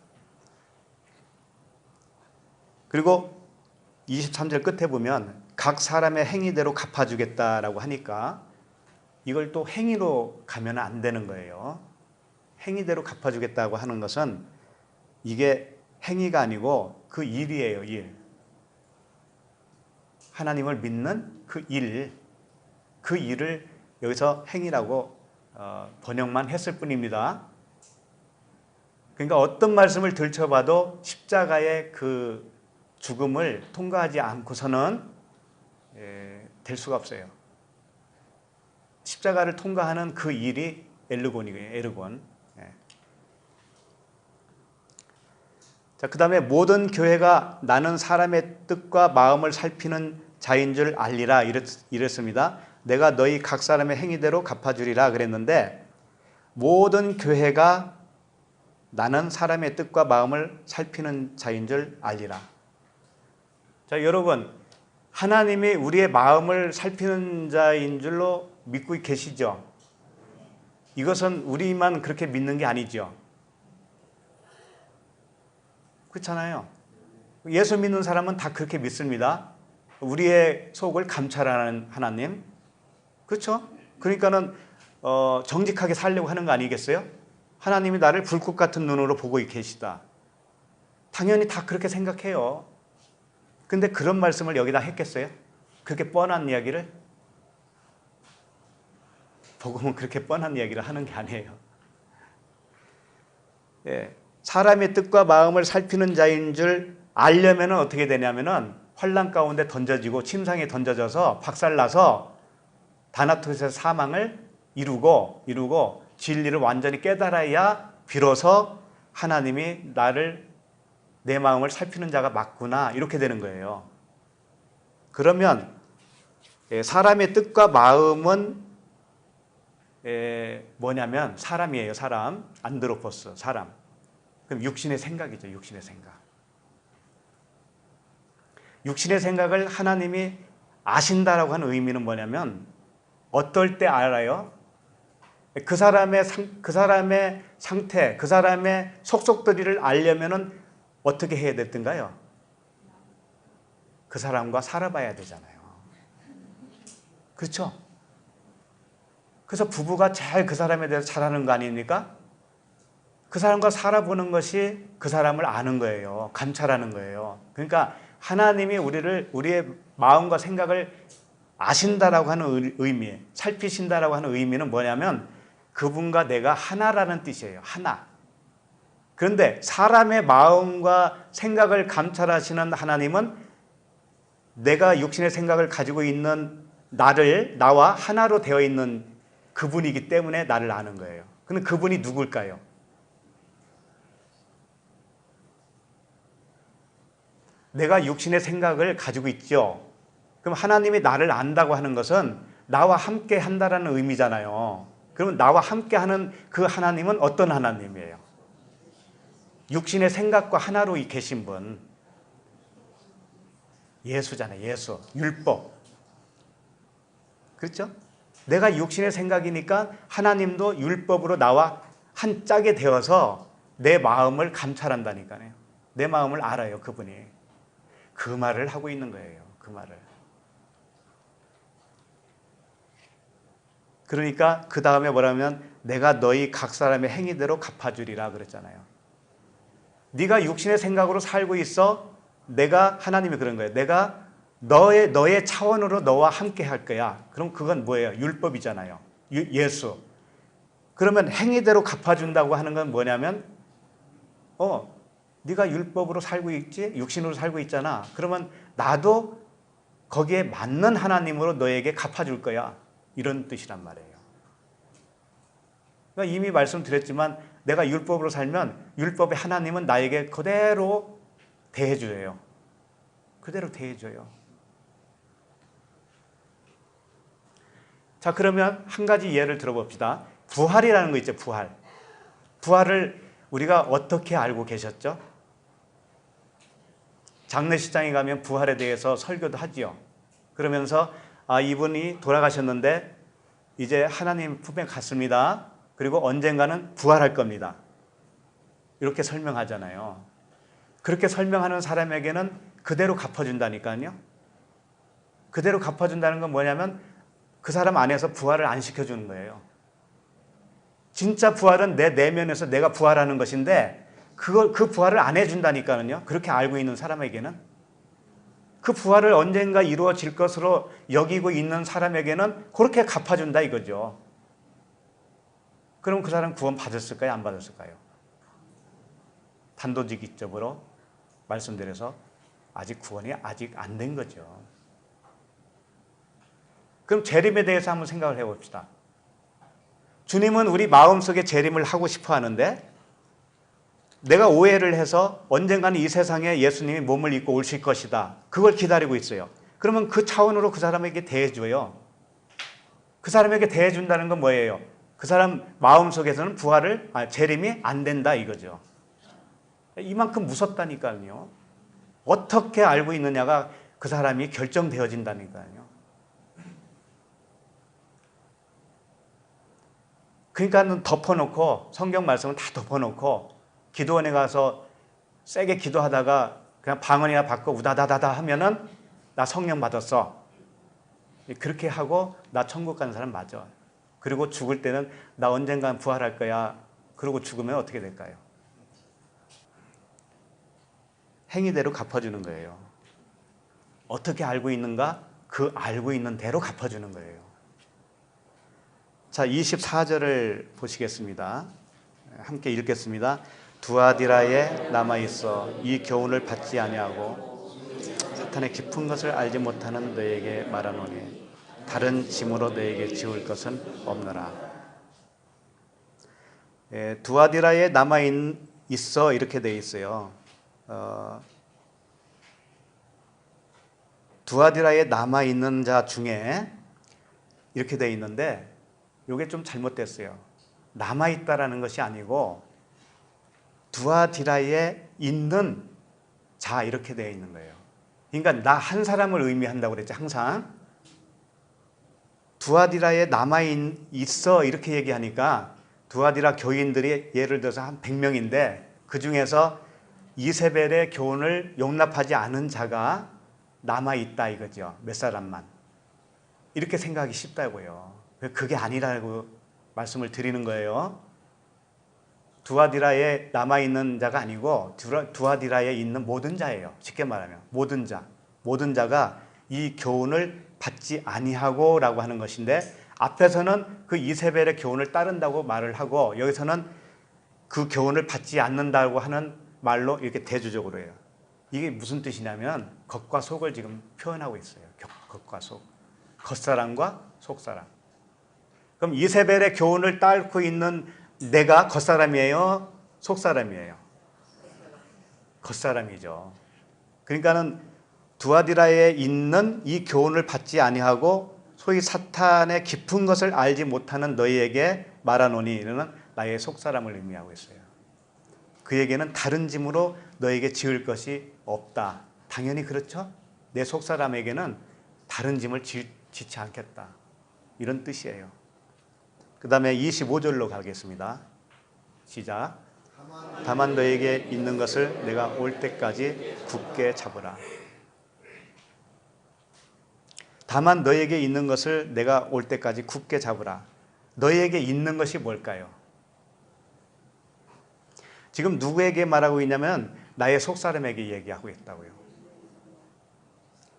그리고 23절 끝에 보면 각 사람의 행위대로 갚아주겠다라고 하니까 이걸 또 행위로 가면 안 되는 거예요. 행위대로 갚아주겠다고 하는 것은 이게 행위가 아니고 그 일이에요. 일. 하나님을 믿는 그 일. 그 일을 여기서 행위라고 번역만 했을 뿐입니다. 그러니까 어떤 말씀을 들춰봐도 십자가의 그 죽음을 통과하지 않고서는 될 수가 없어요. 십자가를 통과하는 그 일이 엘르곤이에요. 에르곤. 자, 그 다음에 모든 교회가 나는 사람의 뜻과 마음을 살피는 자인 줄 알리라 이랬습니다. 내가 너희 각 사람의 행위대로 갚아주리라 그랬는데, 모든 교회가 나는 사람의 뜻과 마음을 살피는 자인 줄 알리라. 자, 여러분, 하나님이 우리의 마음을 살피는 자인 줄로 믿고 계시죠? 이것은 우리만 그렇게 믿는 게 아니죠. 그렇잖아요. 예수 믿는 사람은 다 그렇게 믿습니다. 우리의 속을 감찰하는 하나님. 그렇죠? 그러니까는 정직하게 살려고 하는 거 아니겠어요? 하나님이 나를 불꽃 같은 눈으로 보고 계시다. 당연히 다 그렇게 생각해요. 근데 그런 말씀을 여기다 했겠어요? 그렇게 뻔한 이야기를? 복음은 그렇게 뻔한 이야기를 하는 게 아니에요. 사람의 뜻과 마음을 살피는 자인 줄 알려면 어떻게 되냐면은 환난 가운데 던져지고 침상에 던져져서 박살나서 다나토스의 사망을 이루고 진리를 완전히 깨달아야 비로소 하나님이 내 마음을 살피는 자가 맞구나 이렇게 되는 거예요. 그러면 사람의 뜻과 마음은 뭐냐면 사람이에요. 사람. 안드로포스 사람. 그럼 육신의 생각이죠. 육신의 생각. 육신의 생각을 하나님이 아신다라고 하는 의미는 뭐냐면 어떨 때 알아요? 그 사람의 상태, 그 사람의 속속들이를 알려면은 어떻게 해야 됐던가요? 그 사람과 살아봐야 되잖아요. 그렇죠? 그래서 부부가 잘 그 사람에 대해서 잘하는 거 아닙니까? 그 사람과 살아보는 것이 그 사람을 아는 거예요. 감찰하는 거예요. 그러니까 하나님이 우리의 마음과 생각을 아신다라고 하는 의미, 살피신다라고 하는 의미는 뭐냐면 그분과 내가 하나라는 뜻이에요. 하나. 그런데 사람의 마음과 생각을 감찰하시는 하나님은 내가 육신의 생각을 가지고 있는 나와 하나로 되어 있는 그분이기 때문에 나를 아는 거예요. 근데 그분이 누굴까요? 내가 육신의 생각을 가지고 있죠. 그럼 하나님이 나를 안다고 하는 것은 나와 함께 한다라는 의미잖아요. 그러면 나와 함께 하는 그 하나님은 어떤 하나님이에요? 육신의 생각과 하나로 계신 분. 예수잖아요. 예수. 율법. 그렇죠? 내가 육신의 생각이니까 하나님도 율법으로 나와 한 짝이 되어서 내 마음을 감찰한다니까요. 내 마음을 알아요. 그분이. 그 말을 하고 있는 거예요. 그 말을. 그러니까 그 다음에 뭐라면 내가 너희 각 사람의 행위대로 갚아주리라 그랬잖아요. 네가 육신의 생각으로 살고 있어. 하나님이 그런 거예요. 내가 너의 차원으로 너와 함께 할 거야. 그럼 그건 뭐예요? 율법이잖아요. 예수. 그러면 행위대로 갚아준다고 하는 건 뭐냐면 네가 율법으로 살고 있지? 육신으로 살고 있잖아. 그러면 나도 거기에 맞는 하나님으로 너에게 갚아줄 거야. 이런 뜻이란 말이에요. 그러니까 이미 말씀드렸지만 내가 율법으로 살면 율법의 하나님은 나에게 그대로 대해줘요. 그대로 대해줘요. 자, 그러면 한 가지 예를 들어봅시다. 부활이라는 거 있죠. 부활. 부활을 우리가 어떻게 알고 계셨죠? 장례식장에 가면 부활에 대해서 설교도 하지요. 그러면서 이분이 돌아가셨는데 이제 하나님 품에 갔습니다. 그리고 언젠가는 부활할 겁니다. 이렇게 설명하잖아요. 그렇게 설명하는 사람에게는 그대로 갚아준다니까요. 그대로 갚아준다는 건 뭐냐면 그 사람 안에서 부활을 안 시켜주는 거예요. 진짜 부활은 내 내면에서 내가 부활하는 것인데 그 부활을 안 해준다니까요. 그렇게 알고 있는 사람에게는. 그 부활을 언젠가 이루어질 것으로 여기고 있는 사람에게는 그렇게 갚아준다 이거죠. 그럼 그 사람 구원 받았을까요? 안 받았을까요? 단도직입적으로 말씀드려서 아직 구원이 아직 안 된 거죠. 그럼 재림에 대해서 한번 생각을 해봅시다. 주님은 우리 마음속에 재림을 하고 싶어 하는데 내가 오해를 해서 언젠가는 이 세상에 예수님이 몸을 입고 오실 것이다. 그걸 기다리고 있어요. 그러면 그 차원으로 그 사람에게 대해줘요. 그 사람에게 대해준다는 건 뭐예요? 그 사람 마음속에서는 재림이 안 된다 이거죠. 이만큼 무섭다니까요. 어떻게 알고 있느냐가 그 사람이 결정되어진다니까요. 그러니까 덮어놓고 성경 말씀은 다 덮어놓고 기도원에 가서 세게 기도하다가 그냥 방언이나 받고 우다다다다 하면은 나 성령 받았어. 그렇게 하고 나 천국 가는 사람 맞아. 그리고 죽을 때는 나 언젠간 부활할 거야. 그러고 죽으면 어떻게 될까요? 행위대로 갚아주는 거예요. 어떻게 알고 있는가? 그 알고 있는 대로 갚아주는 거예요. 자, 24절을 보시겠습니다. 함께 읽겠습니다. 두아디라에 남아있어 이 교훈을 받지 아니하고 사탄의 깊은 것을 알지 못하는 너에게 말하노니 다른 짐으로 너에게 지울 것은 없노라. 두아디라에 남아있어 이렇게 되어 있어요. 두아디라에 남아있는 자 중에 이렇게 되어 있는데 이게 좀 잘못됐어요. 남아있다라는 것이 아니고 두아디라에 있는 자 이렇게 되어 있는 거예요. 그러니까 나 한 사람을 의미한다고 그랬죠. 항상 두아디라에 남아있어 이렇게 얘기하니까 두아디라 교인들이 예를 들어서 한 100명인데 그 중에서 이세벨의 교훈을 용납하지 않은 자가 남아있다 이거죠. 몇 사람만. 이렇게 생각하기 쉽다고요. 그게 아니라고 말씀을 드리는 거예요. 두아디라에 남아있는 자가 아니고 두아디라에 있는 모든 자예요. 쉽게 말하면 모든 자. 모든 자가 이 교훈을 받지 아니하고 라고 하는 것인데 앞에서는 그 이세벨의 교훈을 따른다고 말을 하고 여기서는 그 교훈을 받지 않는다고 하는 말로 이렇게 대조적으로 해요. 이게 무슨 뜻이냐면 겉과 속을 지금 표현하고 있어요. 겉과 속. 겉사람과 속사람. 그럼 이세벨의 교훈을 따르고 있는 내가 겉사람이에요? 속사람이에요? 겉사람이죠. 그러니까는 두아디라에 있는 이 교훈을 받지 아니하고 소위 사탄의 깊은 것을 알지 못하는 너희에게 말하노니 이는 나의 속사람을 의미하고 있어요. 그에게는 다른 짐으로 너에게 지을 것이 없다. 당연히 그렇죠. 내 속사람에게는 다른 짐을 지지 않겠다. 이런 뜻이에요. 그 다음에 25절로 가겠습니다. 시작. 다만 너에게 있는 것을 내가 올 때까지 굳게 잡으라. 다만 너에게 있는 것을 내가 올 때까지 굳게 잡으라. 너에게 있는 것이 뭘까요? 지금 누구에게 말하고 있냐면 나의 속사람에게 얘기하고 있다고요.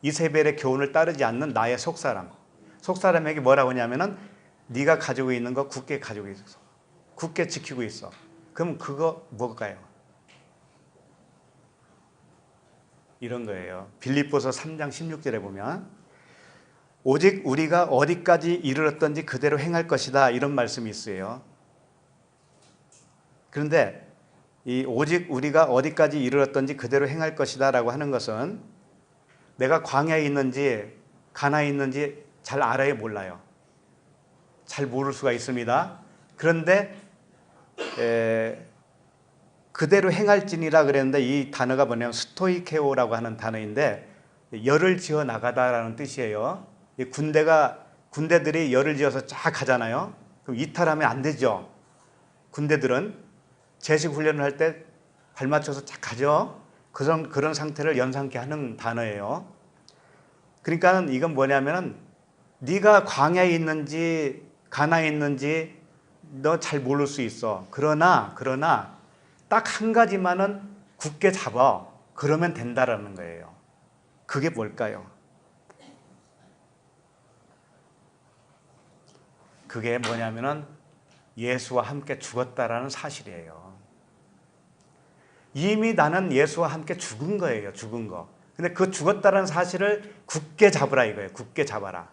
이세벨의 교훈을 따르지 않는 나의 속사람. 속사람에게 뭐라고 하냐면은 네가 가지고 있는 거 굳게 가지고 있어. 굳게 지키고 있어. 그럼 그거 뭘까요? 이런 거예요. 빌립보서 3장 16절에 보면 오직 우리가 어디까지 이르렀던지 그대로 행할 것이다. 이런 말씀이 있어요. 그런데 이 오직 우리가 어디까지 이르렀던지 그대로 행할 것이다 라고 하는 것은 내가 광야에 있는지 가나에 있는지 잘 알아요? 몰라요? 잘 모를 수가 있습니다. 그런데 그대로 행할지니라 그랬는데 이 단어가 뭐냐면 스토이케오라고 하는 단어인데 열을 지어 나가다라는 뜻이에요. 군대들이 열을 지어서 쫙 가잖아요. 그럼 이탈하면 안 되죠. 군대들은 제식 훈련을 할 때 발맞춰서 쫙 가죠. 그런 상태를 연상케 하는 단어예요. 그러니까 이건 뭐냐면은 네가 광야에 있는지 가나에 있는지 너 잘 모를 수 있어. 그러나 딱 한 가지만은 굳게 잡아. 그러면 된다라는 거예요. 그게 뭘까요? 그게 뭐냐면은 예수와 함께 죽었다라는 사실이에요. 이미 나는 예수와 함께 죽은 거예요. 죽은 거. 근데 그 죽었다는 사실을 굳게 잡으라 이거예요. 굳게 잡아라.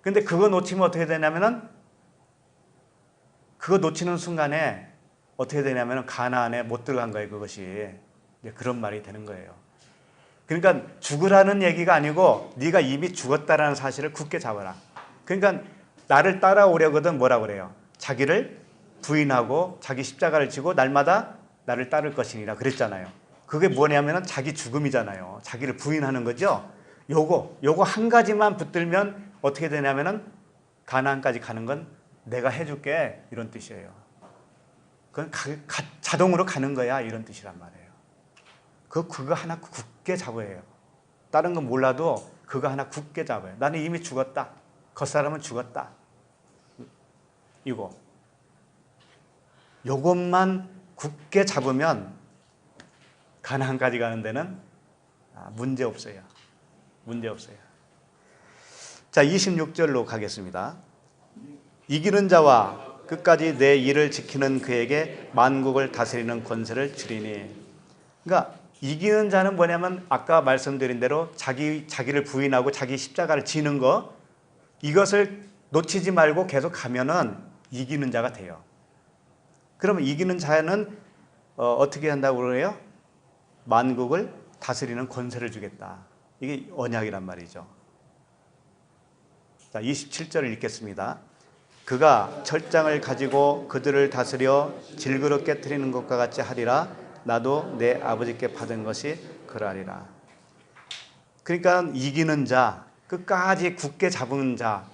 근데 그거 놓치면 어떻게 되냐면은, 그거 놓치는 순간에 어떻게 되냐면은 가나안에 못 들어간 거예요. 그것이. 이제 그런 말이 되는 거예요. 그러니까 죽으라는 얘기가 아니고 네가 이미 죽었다라는 사실을 굳게 잡아라. 그러니까 나를 따라오려거든 뭐라고 그래요? 자기를 부인하고 자기 십자가를 지고 날마다 나를 따를 것이니라 그랬잖아요. 그게 뭐냐면은 자기 죽음이잖아요. 자기를 부인하는 거죠. 요거 한 가지만 붙들면 어떻게 되냐면은 가나안까지 가는 건 내가 해줄게 이런 뜻이에요. 그건 자동으로 가는 거야 이런 뜻이란 말이에요. 그거 하나 굳게 잡아야 해요. 다른 건 몰라도 그거 하나 굳게 잡아요. 나는 이미 죽었다. 겉사람은 죽었다. 요것만 굳게 잡으면 가나안까지 가는 데는 문제 없어요. 문제 없어요. 자, 26절로 가겠습니다. 이기는 자와 끝까지 내 일을 지키는 그에게 만국을 다스리는 권세를 주리니. 그러니까 이기는 자는 뭐냐면 아까 말씀드린 대로 자기를 부인하고 자기 십자가를 지는 거, 이것을 놓치지 말고 계속 가면은 이기는 자가 돼요. 그러면 이기는 자는 어떻게 한다고 그래요? 만국을 다스리는 권세를 주겠다. 이게 언약이란 말이죠. 자, 27절을 읽겠습니다. 그가 철장을 가지고 그들을 다스려 질그릇 깨트리는 것과 같이 하리라. 나도 내 아버지께 받은 것이 그러하리라. 그러니까 이기는 자, 끝까지 굳게 잡은 자,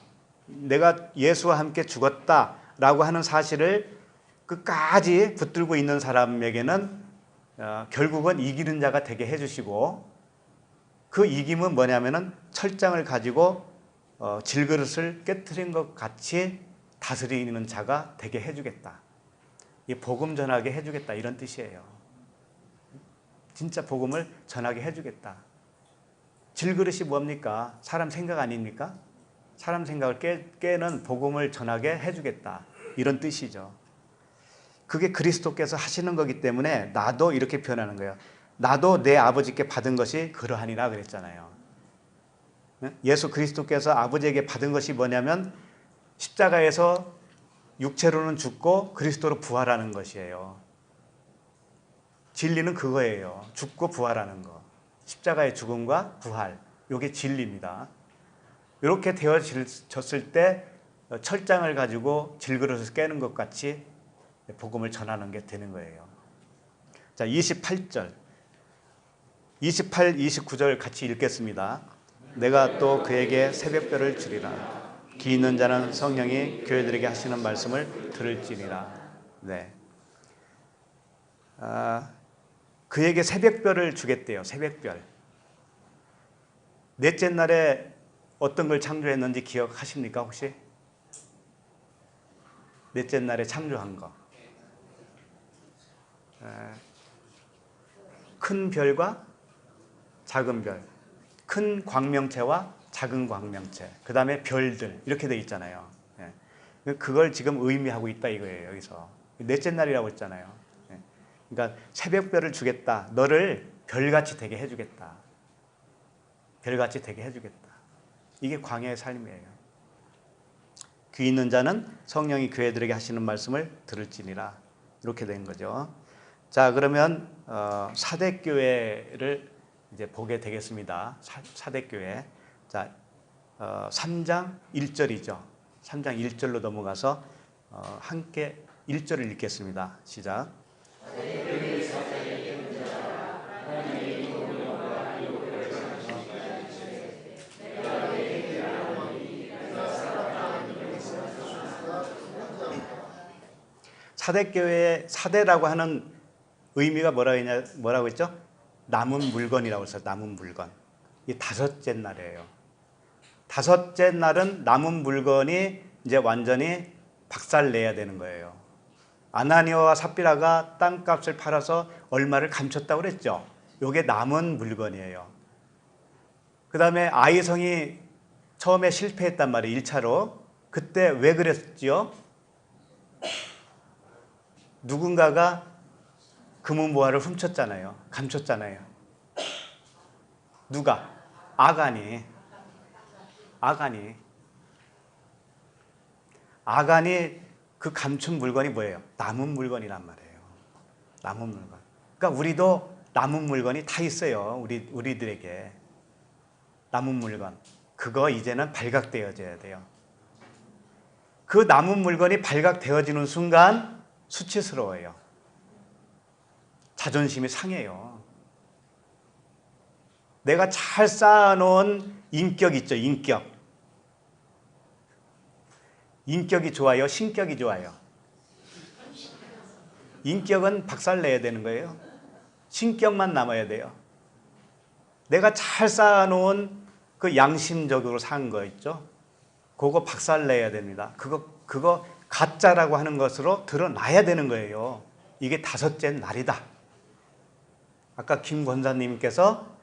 내가 예수와 함께 죽었다라고 하는 사실을 끝까지 붙들고 있는 사람에게는 결국은 이기는 자가 되게 해주시고, 그 이김은 뭐냐면은 철장을 가지고 질그릇을 깨트린 것 같이 다스리는 자가 되게 해주겠다. 이 복음 전하게 해주겠다 이런 뜻이에요. 진짜 복음을 전하게 해주겠다. 질그릇이 뭡니까? 사람 생각 아닙니까? 사람 생각을 깨는 복음을 전하게 해주겠다 이런 뜻이죠. 그게 그리스도께서 하시는 거기 때문에 나도 이렇게 표현하는 거예요. 나도 내 아버지께 받은 것이 그러하니라 그랬잖아요. 예수 그리스도께서 아버지에게 받은 것이 뭐냐면 십자가에서 육체로는 죽고 그리스도로 부활하는 것이에요. 진리는 그거예요. 죽고 부활하는 거. 십자가의 죽음과 부활. 이게 진리입니다. 이렇게 되어졌을 때 철장을 가지고 질그릇을 깨는 것 같이 복음을 전하는 게 되는 거예요. 자, 28절. 28, 29절 같이 읽겠습니다. 내가 또 그에게 새벽별을 주리라. 기 있는 자는 성령이 교회들에게 하시는 말씀을 들을지니라. 네. 그에게 새벽별을 주겠대요. 새벽별. 넷째 날에 어떤 걸 창조했는지 기억하십니까 혹시? 넷째 날에 창조한 거. 큰 별과 작은 별. 큰 광명체와 작은 광명체. 그 다음에 별들. 이렇게 돼 있잖아요. 그걸 지금 의미하고 있다 이거예요. 여기서. 넷째 날이라고 했잖아요. 그러니까 새벽별을 주겠다. 너를 별같이 되게 해주겠다. 별같이 되게 해주겠다. 이게 광야의 삶이에요. 귀 있는 자는 성령이 교회들에게 하시는 말씀을 들을지니라. 이렇게 된 거죠. 자, 그러면 사대교회를 이제 보게 되겠습니다. 사대교회. 자, 3장 1절이죠. 3장 1절로 넘어가서 함께 1절을 읽겠습니다. 시작. 사대교회의 사대라고 하는 의미가 뭐라고 했죠? 남은 물건이라고 해서 남은 물건. 이 다섯째 날이에요. 다섯째 날은 남은 물건이 이제 완전히 박살내야 되는 거예요. 아나니아와 삽비라가 땅값을 팔아서 얼마를 감췄다고 그랬죠. 이게 남은 물건이에요. 그 다음에 아이성이 처음에 실패했단 말이에요. 1차로. 그때 왜 그랬죠? 누군가가 금은보화를 훔쳤잖아요. 감췄잖아요. 누가? 아간이. 아간이 그 감춘 물건이 뭐예요? 남은 물건이란 말이에요. 남은 물건. 그러니까 우리도 남은 물건이 다 있어요. 우리들에게. 남은 물건. 그거 이제는 발각되어져야 돼요. 그 남은 물건이 발각되어지는 순간 수치스러워요. 자존심이 상해요. 내가 잘 쌓아놓은 인격 있죠, 인격. 인격이 좋아요, 신격이 좋아요? 인격은 박살내야 되는 거예요. 신격만 남아야 돼요. 내가 잘 쌓아놓은 그 양심적으로 산 거 있죠? 그거 박살내야 됩니다. 그거 가짜라고 하는 것으로 드러나야 되는 거예요. 이게 다섯째 날이다. 아까 김 권사님께서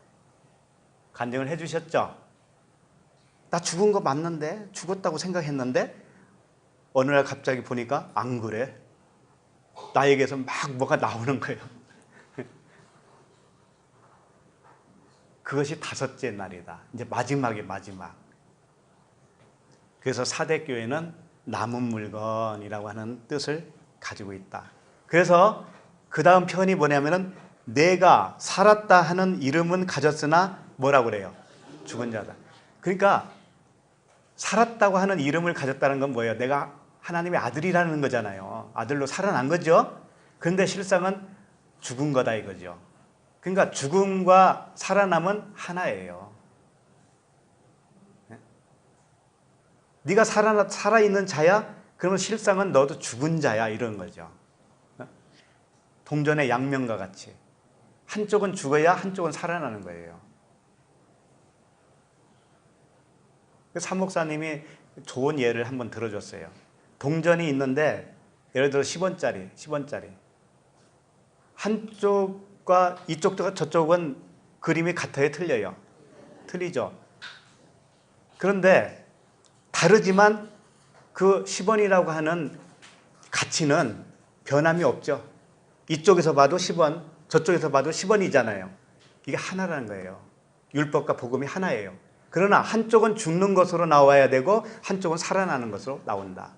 간증을 해주셨죠? 나 죽은 거 맞는데? 죽었다고 생각했는데? 어느 날 갑자기 보니까 안 그래. 나에게서 막 뭐가 나오는 거예요. 그것이 다섯째 날이다. 이제 마지막에 마지막. 그래서 사대교회는 남은 물건이라고 하는 뜻을 가지고 있다. 그래서 그 다음 표현이 뭐냐면은 내가 살았다 하는 이름은 가졌으나 뭐라고 그래요? 죽은 자다. 그러니까 살았다고 하는 이름을 가졌다는 건 뭐예요? 내가 하나님의 아들이라는 거잖아요. 아들로 살아난 거죠. 그런데 실상은 죽은 거다 이거죠. 그러니까 죽음과 살아남은 하나예요. 네가 살아있는 자야? 그러면 실상은 너도 죽은 자야 이런 거죠. 동전의 양면과 같이 한쪽은 죽어야 한쪽은 살아나는 거예요. 사 목사님이 좋은 예를 한번 들어줬어요. 동전이 있는데 예를 들어 10원짜리 한쪽과 이쪽과 저쪽은 그림이 같아요? 틀려요? 틀리죠. 그런데 다르지만 그 10원이라고 하는 가치는 변함이 없죠. 이쪽에서 봐도 10원, 저쪽에서 봐도 10원이잖아요. 이게 하나라는 거예요. 율법과 복음이 하나예요. 그러나 한쪽은 죽는 것으로 나와야 되고 한쪽은 살아나는 것으로 나온다.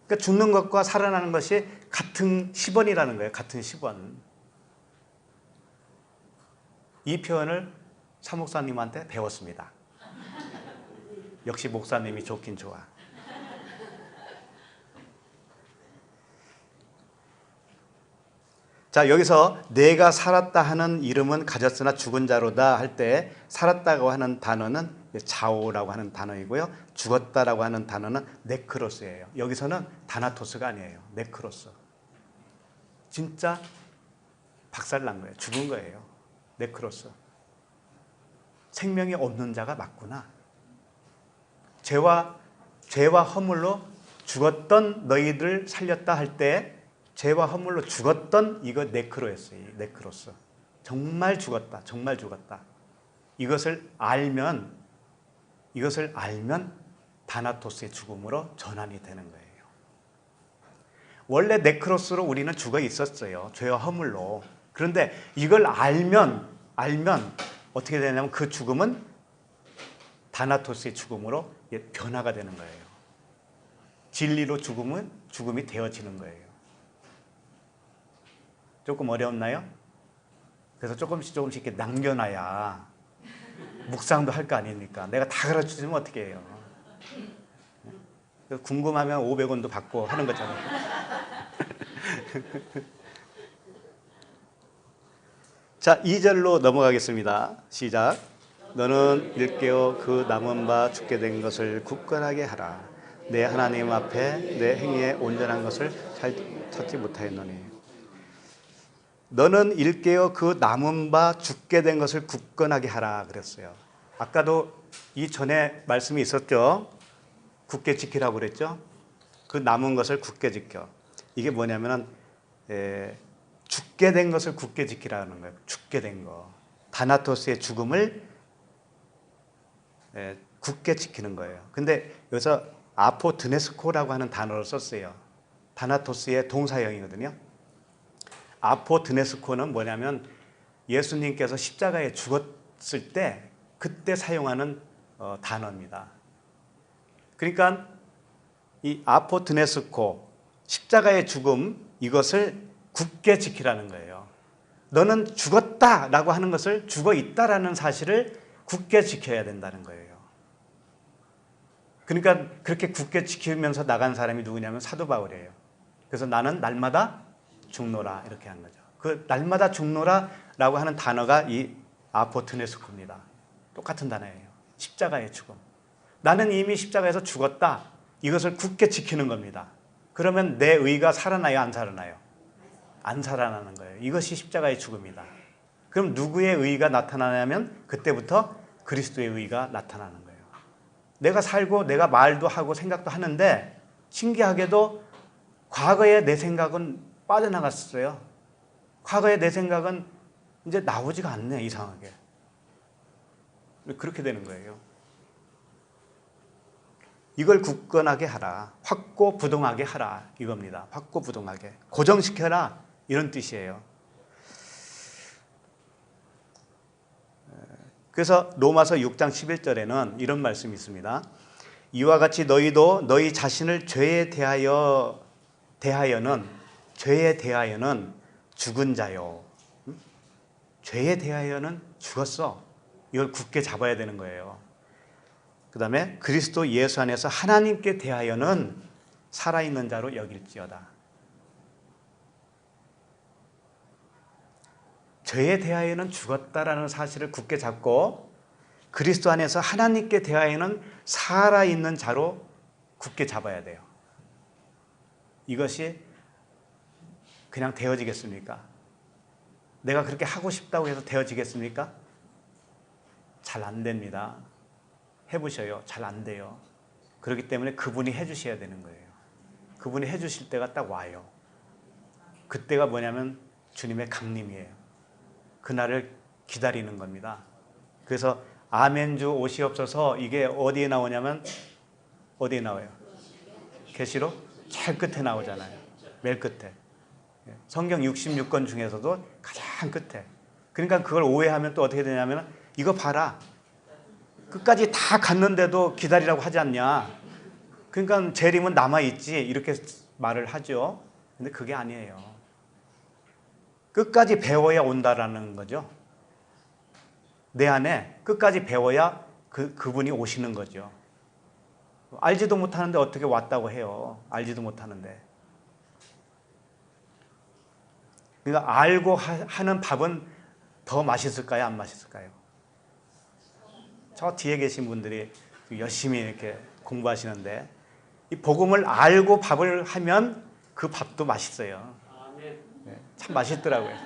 그러니까 죽는 것과 살아나는 것이 같은 10원이라는 거예요. 같은 10원. 이 표현을 사 목사님한테 배웠습니다. 역시 목사님이 좋긴 좋아. 자, 여기서 내가 살았다 하는 이름은 가졌으나 죽은 자로다 할 때 살았다고 하는 단어는 자오라고 하는 단어이고요. 죽었다라고 하는 단어는 네크로스예요. 여기서는 다나토스가 아니에요. 네크로스. 진짜 박살난 거예요. 죽은 거예요. 네크로스. 생명이 없는 자가 맞구나. 죄와 허물로 죽었던 너희들 살렸다 할 때 죄와 허물로 죽었던 이거 네크로였어요. 네크로스. 정말 죽었다. 정말 죽었다. 이것을 알면 다나토스의 죽음으로 전환이 되는 거예요. 원래 네크로스로 우리는 죽어 있었어요. 죄와 허물로. 그런데 이걸 알면 어떻게 되냐면 그 죽음은 다나토스의 죽음으로 변화가 되는 거예요. 진리로 죽음이 되어지는 거예요. 조금 어려웠나요? 그래서 조금씩 이렇게 남겨놔야 묵상도 할 거 아닙니까? 내가 다 가르쳐주면 어떻게 해요? 궁금하면 500원도 받고 하는 거잖아요. 자, 2절로 넘어가겠습니다. 시작. 너는 일깨어 그 남은 바 죽게 된 것을 굳건하게 하라. 내 하나님 앞에 내 행위에 온전한 것을 잘 찾지 못하였노니. 너는 일깨어 그 남은 바 죽게 된 것을 굳건하게 하라 그랬어요. 아까도 이 전에 말씀이 있었죠. 굳게 지키라고 그랬죠. 그 남은 것을 굳게 지켜. 이게 뭐냐면은 죽게 된 것을 굳게 지키라는 거예요. 죽게 된 거. 다나토스의 죽음을 굳게 지키는 거예요. 근데 여기서 아포드네스코라고 하는 단어를 썼어요. 다나토스의 동사형이거든요. 아포드네스코는 뭐냐면 예수님께서 십자가에 죽었을 때 그때 사용하는 단어입니다. 그러니까 이 아포드네스코, 십자가의 죽음, 이것을 굳게 지키라는 거예요. 너는 죽었다라고 하는 것을 죽어 있다라는 사실을 굳게 지켜야 된다는 거예요. 그러니까 그렇게 굳게 지키면서 나간 사람이 누구냐면 사도 바울이에요. 그래서 나는 날마다 죽노라 이렇게 한 거죠. 그 날마다 죽노라라고 하는 단어가 이 아포트네스코입니다. 똑같은 단어예요. 십자가의 죽음. 나는 이미 십자가에서 죽었다. 이것을 굳게 지키는 겁니다. 그러면 내 의가 살아나요, 안 살아나요? 안 살아나는 거예요. 이것이 십자가의 죽음이다. 그럼 누구의 의가 나타나냐면 그때부터 그리스도의 의가 나타나는 거예요. 내가 살고 내가 말도 하고 생각도 하는데 신기하게도 과거의 내 생각은 빠져나갔어요. 과거의 내 생각은 이제 나오지가 않네, 이상하게. 그렇게 되는 거예요. 이걸 굳건하게 하라. 확고부동하게 하라. 이겁니다. 확고부동하게. 고정시켜라. 이런 뜻이에요. 그래서 로마서 6장 11절에는 이런 말씀이 있습니다. 이와 같이 너희도 너희 자신을 죄에 대하여는 죽은 자요. 죄에 대하여는 죽었어. 이걸 굳게 잡아야 되는 거예요. 그 다음에 그리스도 예수 안에서 하나님께 대하여는 살아있는 자로 여길지어다. 죄에 대하여는 죽었다라는 사실을 굳게 잡고 그리스도 안에서 하나님께 대하여는 살아있는 자로 굳게 잡아야 돼요. 이것이 그냥 되어지겠습니까? 내가 그렇게 하고 싶다고 해서 되어지겠습니까? 잘 안 됩니다. 해보셔요. 잘 안 돼요. 그렇기 때문에 그분이 해주셔야 되는 거예요. 그분이 해주실 때가 딱 와요. 그때가 뭐냐면 주님의 강림이에요. 그날을 기다리는 겁니다. 그래서 아멘주 오시옵소서 이게 어디에 나오냐면 어디에 나와요? 계시록 제일 끝에 나오잖아요. 맨 끝에. 성경 66권 중에서도 가장 끝에. 그러니까 그걸 오해하면 또 어떻게 되냐면 이거 봐라. 끝까지 다 갔는데도 기다리라고 하지 않냐. 그러니까 재림은 남아있지 이렇게 말을 하죠. 근데 그게 아니에요. 끝까지 배워야 온다라는 거죠. 내 안에 끝까지 배워야 그분이 오시는 거죠. 알지도 못하는데 어떻게 왔다고 해요. 알지도 못하는데. 그러니까 알고 하는 밥은 더 맛있을까요? 안 맛있을까요? 저 뒤에 계신 분들이 열심히 이렇게 공부하시는데 이 복음을 알고 밥을 하면 그 밥도 맛있어요. 네, 참 맛있더라고요.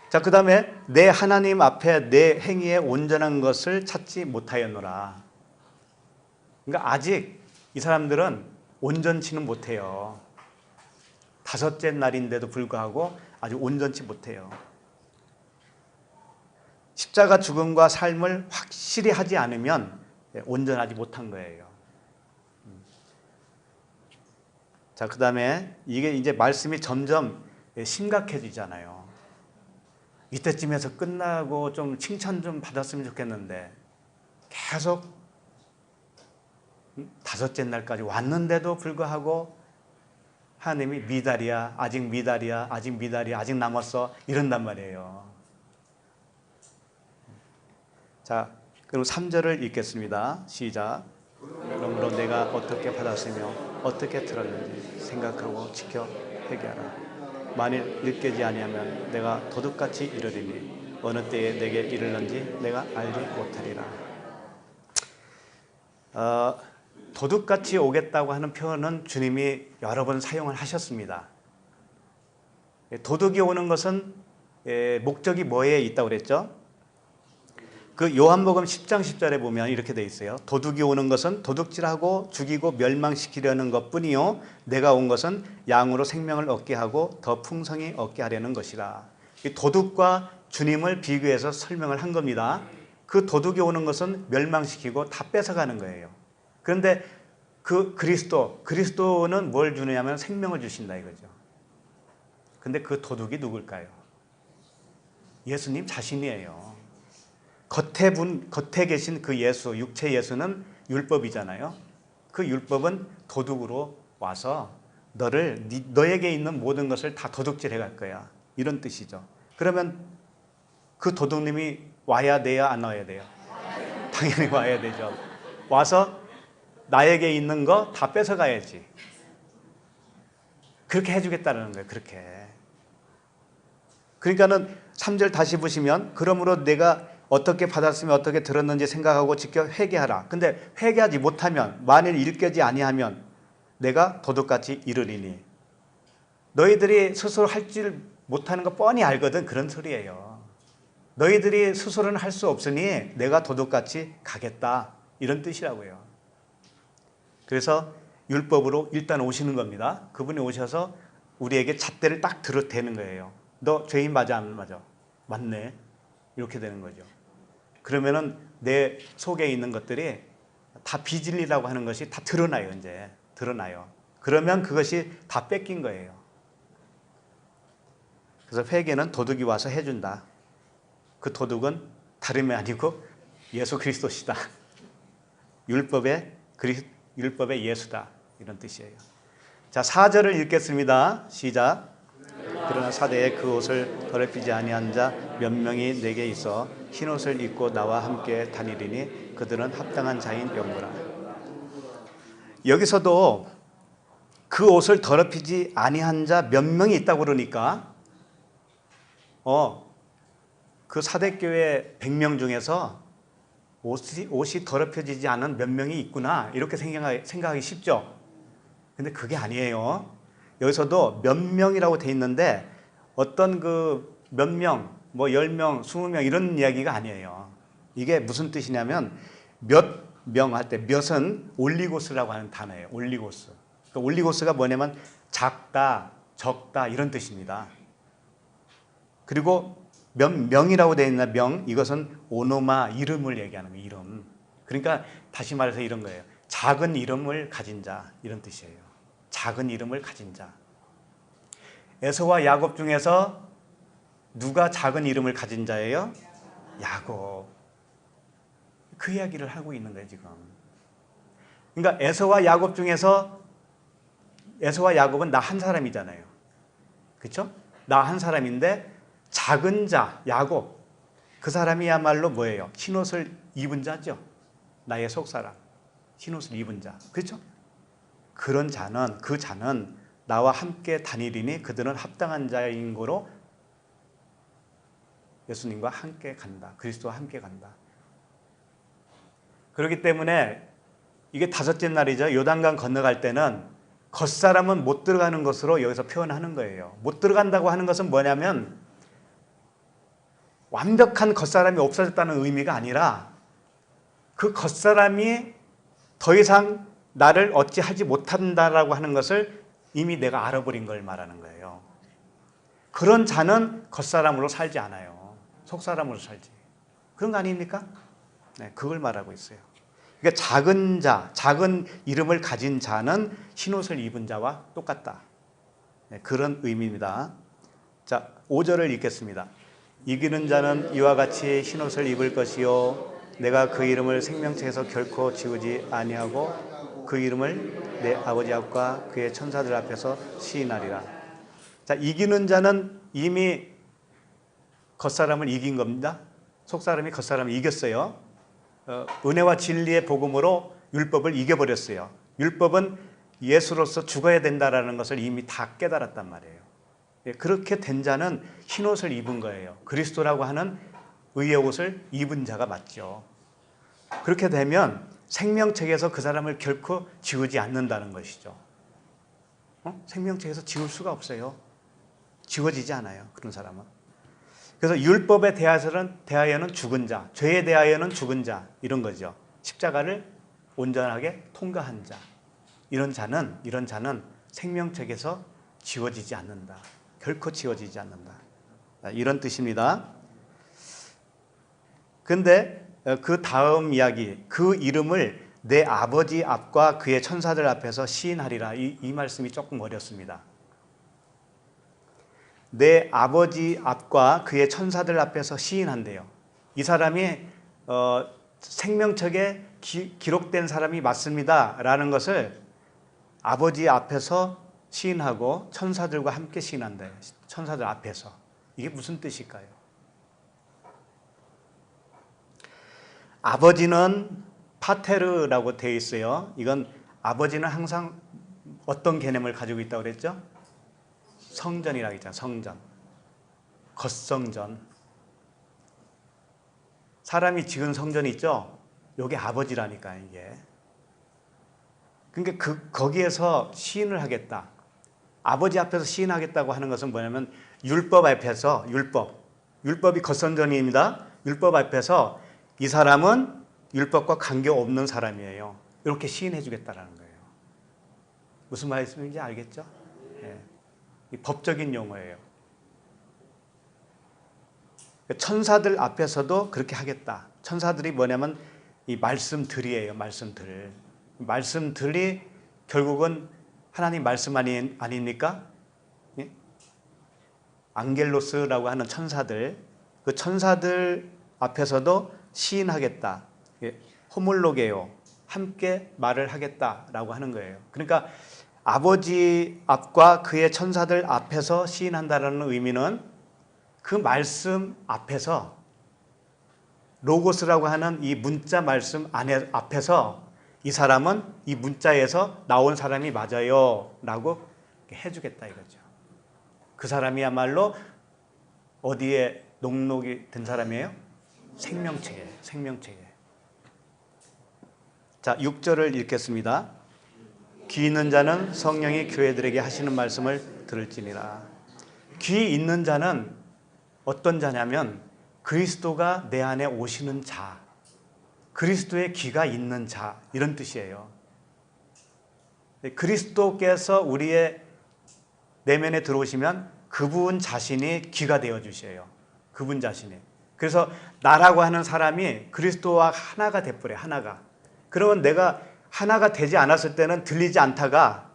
자, 그 다음에 내 하나님 앞에 내 행위에 온전한 것을 찾지 못하였노라. 그러니까 아직 이 사람들은 온전치는 못해요. 5째 날인데도 불구하고 아주 온전치 못해요. 십자가 죽음과 삶을 확실히 하지 않으면 온전하지 못한 거예요. 자, 그 다음에 이게 이제 말씀이 점점 심각해지잖아요. 이때쯤에서 끝나고 좀 칭찬 좀 받았으면 좋겠는데 계속 5째 날까지 왔는데도 불구하고 하나님이 미달이야, 아직 미달이야, 아직 미달이야, 아직 남았어 이런단 말이에요. 자, 그럼 3절을 읽겠습니다. 시작. 그러므로 내가 어떻게 받았으며 어떻게 들었는지 생각하고 지켜 회개하라. 만일 일깨지 아니하면 내가 도둑같이 이르리니 어느 때에 내게 이르는지 내가 알지 못하리라. 도둑같이 오겠다고 하는 표현은 주님이 여러 번 사용을 하셨습니다. 도둑이 오는 것은 목적이 뭐에 있다고 그랬죠? 그 요한복음 10장 10절에 보면 이렇게 돼 있어요. 도둑이 오는 것은 도둑질하고 죽이고 멸망시키려는 것뿐이요 내가 온 것은 양으로 생명을 얻게 하고 더 풍성히 얻게 하려는 것이라. 이 도둑과 주님을 비교해서 설명을 한 겁니다. 그 도둑이 오는 것은 멸망시키고 다 뺏어가는 거예요. 그런데 그 그리스도는 뭘 주느냐면 생명을 주신다 이거죠. 근데 그 도둑이 누굴까요? 예수님 자신이에요. 겉에 계신 그 예수, 육체 예수는 율법이잖아요. 그 율법은 도둑으로 와서 너에게 있는 모든 것을 다 도둑질해 갈 거야. 이런 뜻이죠. 그러면 그 도둑님이 와야 돼요? 안 와야 돼요? 당연히 와야 되죠. 와서 나에게 있는 거 다 뺏어가야지. 그렇게 해주겠다는 거예요. 그렇게. 그러니까는 3절 다시 보시면 그러므로 내가 어떻게 받았으면 어떻게 들었는지 생각하고 직접 회개하라. 근데 회개하지 못하면 만일 일깨지 아니하면 내가 도둑같이 이르리니. 너희들이 스스로 할 줄 못하는 거 뻔히 알거든. 그런 소리예요. 너희들이 스스로는 할 수 없으니 내가 도둑같이 가겠다. 이런 뜻이라고요. 그래서 율법으로 일단 오시는 겁니다. 그분이 오셔서 우리에게 잣대를 딱 들어대는 거예요. 너 죄인 맞아 안 맞아? 맞네. 이렇게 되는 거죠. 그러면은 내 속에 있는 것들이 다 비진리라고 하는 것이 다 드러나요. 이제 드러나요. 그러면 그것이 다 뺏긴 거예요. 그래서 회개는 도둑이 와서 해준다. 그 도둑은 다름이 아니고 예수 그리스도시다. 율법의 예수다. 이런 뜻이에요. 자, 4절을 읽겠습니다. 시작. 그러나 사대에 그 옷을 더럽히지 아니한 자 몇 명이 내게 있어 흰 옷을 입고 나와 함께 다니리니 그들은 합당한 자인 영구라. 여기서도 그 옷을 더럽히지 아니한 자 몇 명이 있다고 그러니까 그 사대교회 100명 중에서 옷이 더럽혀지지 않은 몇 명이 있구나 이렇게 생각하기 쉽죠. 근데 그게 아니에요. 여기서도 몇 명이라고 돼 있는데 어떤 그 몇 명, 뭐 10명, 20명 이런 이야기가 아니에요. 이게 무슨 뜻이냐면 몇 명 할 때 몇은 올리고스라고 하는 단어예요. 올리고스. 그러니까 올리고스가 뭐냐면 작다, 적다 이런 뜻입니다. 그리고 몇 명이라고 되어 있는 명, 이것은 오노마, 이름을 얘기하는 거예요. 이름. 그러니까 다시 말해서 이런 거예요. 작은 이름을 가진 자 이런 뜻이에요. 작은 이름을 가진 자. 에서와 야곱 중에서 누가 작은 이름을 가진 자예요? 야곱. 그 이야기를 하고 있는 거예요 지금. 그러니까 에서와 야곱 중에서 에서와 야곱은 나 한 사람이잖아요. 그렇죠? 나 한 사람인데 작은 자 야곱 그 사람이야말로 뭐예요? 흰옷을 입은 자죠. 나의 속사람. 흰옷을 입은 자. 그렇죠? 그런 자는 그 자는 나와 함께 다니리니 그들은 합당한 자인 거로 예수님과 함께 간다. 그리스도와 함께 간다. 그렇기 때문에 이게 다섯째 날이죠. 요단강 건너갈 때는 겉사람은 못 들어가는 것으로 여기서 표현하는 거예요. 못 들어간다고 하는 것은 뭐냐면 완벽한 겉사람이 없어졌다는 의미가 아니라 그 겉사람이 더 이상 나를 어찌하지 못한다라고 하는 것을 이미 내가 알아버린 걸 말하는 거예요. 그런 자는 겉사람으로 살지 않아요. 속사람으로 살지. 그런 거 아닙니까? 네, 그걸 말하고 있어요. 그러니까 작은 자, 작은 이름을 가진 자는 흰옷을 입은 자와 똑같다. 네, 그런 의미입니다. 자, 5절을 읽겠습니다. 이기는 자는 이와 같이 흰옷을 입을 것이요 내가 그 이름을 생명책에서 결코 지우지 아니하고 그 이름을 내 아버지 앞과 그의 천사들 앞에서 시인하리라. 자, 이기는 자는 이미 겉사람을 이긴 겁니다. 속사람이 겉사람을 이겼어요. 은혜와 진리의 복음으로 율법을 이겨버렸어요. 율법은 예수로서 죽어야 된다라는 것을 이미 다 깨달았단 말이에요. 그렇게 된 자는 흰옷을 입은 거예요. 그리스도라고 하는 의의 옷을 입은 자가 맞죠. 그렇게 되면 생명책에서 그 사람을 결코 지우지 않는다는 것이죠. 생명책에서 지울 수가 없어요. 지워지지 않아요. 그런 사람은. 그래서 율법에 대하여는 죽은 자, 죄에 대하여는 죽은 자 이런 거죠. 십자가를 온전하게 통과한 자. 이런 자는 생명책에서 지워지지 않는다. 결코 지워지지 않는다. 이런 뜻입니다. 근데 그 다음 이야기, 그 이름을 내 아버지 앞과 그의 천사들 앞에서 시인하리라. 이 말씀이 조금 어렵습니다. 내 아버지 앞과 그의 천사들 앞에서 시인한대요. 이 사람이 생명책에 기록된 사람이 맞습니다 라는 것을 아버지 앞에서 시인하고 천사들과 함께 시인한대요. 천사들 앞에서. 이게 무슨 뜻일까요? 아버지는 파테르라고 되어 있어요. 이건 아버지는 항상 어떤 개념을 가지고 있다고 그랬죠? 성전이라고 했잖아요. 성전. 겉성전. 사람이 지은 성전이 있죠? 이게 아버지라니까 이게. 그러니까 거기에서 시인을 하겠다. 아버지 앞에서 시인하겠다고 하는 것은 뭐냐면 율법 앞에서 율법이 겉성전입니다. 율법 앞에서 이 사람은 율법과 관계없는 사람이에요. 이렇게 시인해 주겠다라는 거예요. 무슨 말씀인지 알겠죠? 네. 이 법적인 용어예요. 천사들 앞에서도 그렇게 하겠다. 천사들이 뭐냐면 이 말씀들이에요. 말씀들이 결국은 하나님 말씀 아닙니까? 예? 앙겔로스라고 하는 천사들, 그 천사들 앞에서도 시인하겠다. 예, 호몰로게요. 함께 말을 하겠다라고 하는 거예요. 그러니까 아버지 앞과 그의 천사들 앞에서 시인한다라는 의미는 그 말씀 앞에서 로고스라고 하는 이 문자 말씀 앞에서 이 사람은 이 문자에서 나온 사람이 맞아요 라고 해주겠다 이거죠. 그 사람이야말로 어디에 녹록이 된 사람이에요? 생명체에. 자, 6절을 읽겠습니다. 귀 있는 자는 성령이 교회들에게 하시는 말씀을 들을지니라. 귀 있는 자는 어떤 자냐면 그리스도가 내 안에 오시는 자, 그리스도의 귀가 있는 자, 이런 뜻이에요. 그리스도께서 우리의 내면에 들어오시면 그분 자신이 귀가 되어주셔요. 그분 자신이. 그래서 나라고 하는 사람이 그리스도와 하나가 돼버려요. 하나가. 그러면 내가 하나가 되지 않았을 때는 들리지 않다가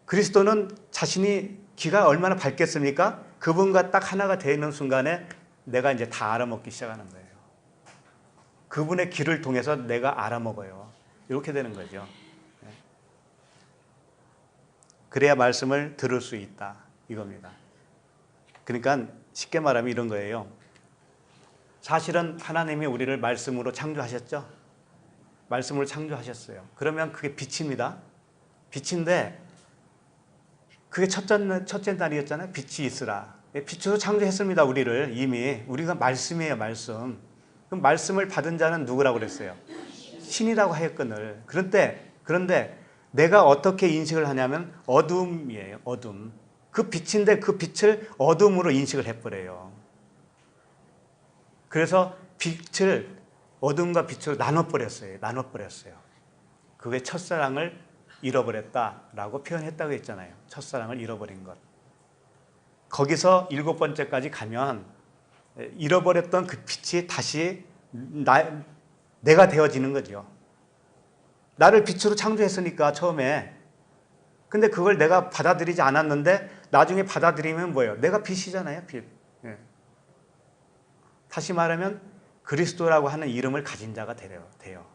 그리스도는 자신이 귀가 얼마나 밝겠습니까? 그분과 딱 하나가 되는 순간에 내가 이제 다 알아먹기 시작하는 거예요. 그분의 귀를 통해서 내가 알아먹어요. 이렇게 되는 거죠. 그래야 말씀을 들을 수 있다. 이겁니다. 그러니까 쉽게 말하면 이런 거예요. 사실은 하나님이 우리를 말씀으로 창조하셨죠? 말씀으로 창조하셨어요. 그러면 그게 빛입니다. 빛인데 그게 첫째 날이었잖아요. 빛이 있으라. 빛으로 창조했습니다. 우리를 이미. 우리가 말씀이에요. 말씀. 그럼 말씀을 받은 자는 누구라고 그랬어요? 신이라고 하였거늘. 그런데 내가 어떻게 인식을 하냐면 어둠이에요. 어둠. 그 빛인데 그 빛을 어둠으로 인식을 해버려요. 그래서 빛을 어둠과 빛으로 나눠버렸어요. 그게 첫사랑을 잃어버렸다라고 표현했다고 했잖아요. 첫사랑을 잃어버린 것. 거기서 7번째까지 가면 잃어버렸던 그 빛이 다시 내가 되어지는 거죠. 나를 빛으로 창조했으니까 처음에. 근데 그걸 내가 받아들이지 않았는데 나중에 받아들이면 뭐예요? 내가 빛이잖아요. 빛. 다시 말하면 그리스도라고 하는 이름을 가진 자가 돼요.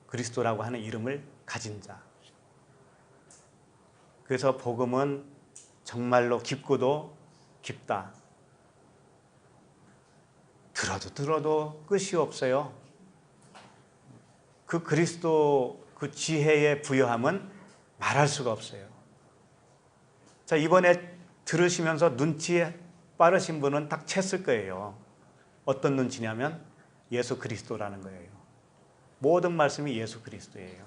그리스도라고 하는 이름을 가진 자. 그래서 복음은 정말로 깊고도 깊다. 들어도 끝이 없어요. 그 그리스도 그 지혜의 부여함은 말할 수가 없어요. 자, 이번에 들으시면서 눈치 빠르신 분은 딱 챘을 거예요. 어떤 눈치냐면 예수 그리스도라는 거예요. 모든 말씀이 예수 그리스도예요.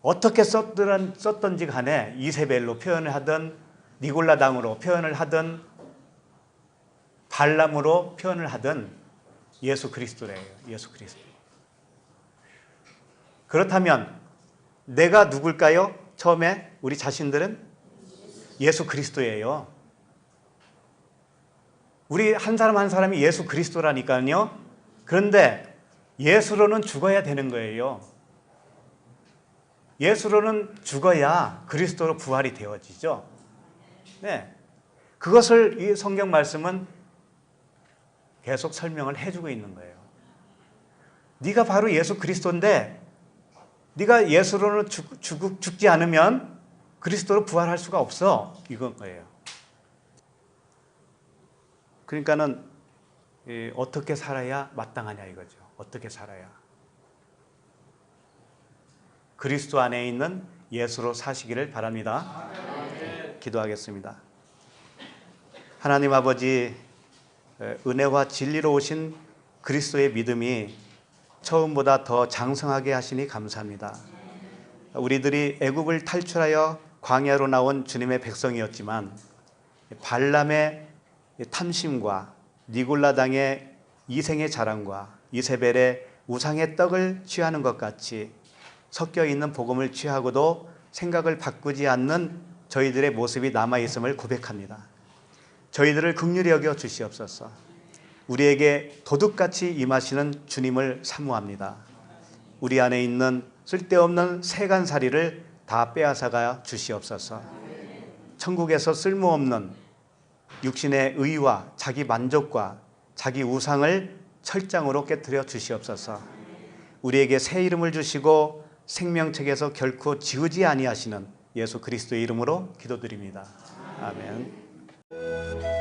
어떻게 썼던지 간에 이세벨로 표현을 하든 니골라당으로 표현을 하든 발람으로 표현을 하든 예수 그리스도래요. 예수 그리스도. 그렇다면 내가 누굴까요? 처음에 우리 자신들은 예수 그리스도예요. 우리 한 사람 한 사람이 예수 그리스도라니까요. 그런데 예수로는 죽어야 되는 거예요. 예수로는 죽어야 그리스도로 부활이 되어지죠. 네. 그것을 이 성경 말씀은 계속 설명을 해주고 있는 거예요. 네가 바로 예수 그리스도인데 네가 예수로는 죽지 않으면 그리스도로 부활할 수가 없어. 이건 거예요. 그러니까는 어떻게 살아야 마땅하냐 이거죠. 어떻게 살아야. 그리스도 안에 있는 예수로 사시기를 바랍니다. 기도하겠습니다. 하나님 아버지, 은혜와 진리로 오신 그리스도의 믿음이 처음보다 더 장성하게 하시니 감사합니다. 우리들이 애굽을 탈출하여 광야로 나온 주님의 백성이었지만 발람의 탐심과 니골라당의 이생의 자랑과 이세벨의 우상의 떡을 취하는 것 같이 섞여 있는 복음을 취하고도 생각을 바꾸지 않는 저희들의 모습이 남아있음을 고백합니다. 저희들을 긍휼히 여겨 주시옵소서. 우리에게 도둑같이 임하시는 주님을 사모합니다. 우리 안에 있는 쓸데없는 세간살이를 다 빼앗아가 주시옵소서. 천국에서 쓸모없는 육신의 의와 자기 만족과 자기 우상을 철장으로 깨뜨려 주시옵소서. 우리에게 새 이름을 주시고 생명책에서 결코 지우지 아니하시는 예수 그리스도의 이름으로 기도드립니다. 아멘.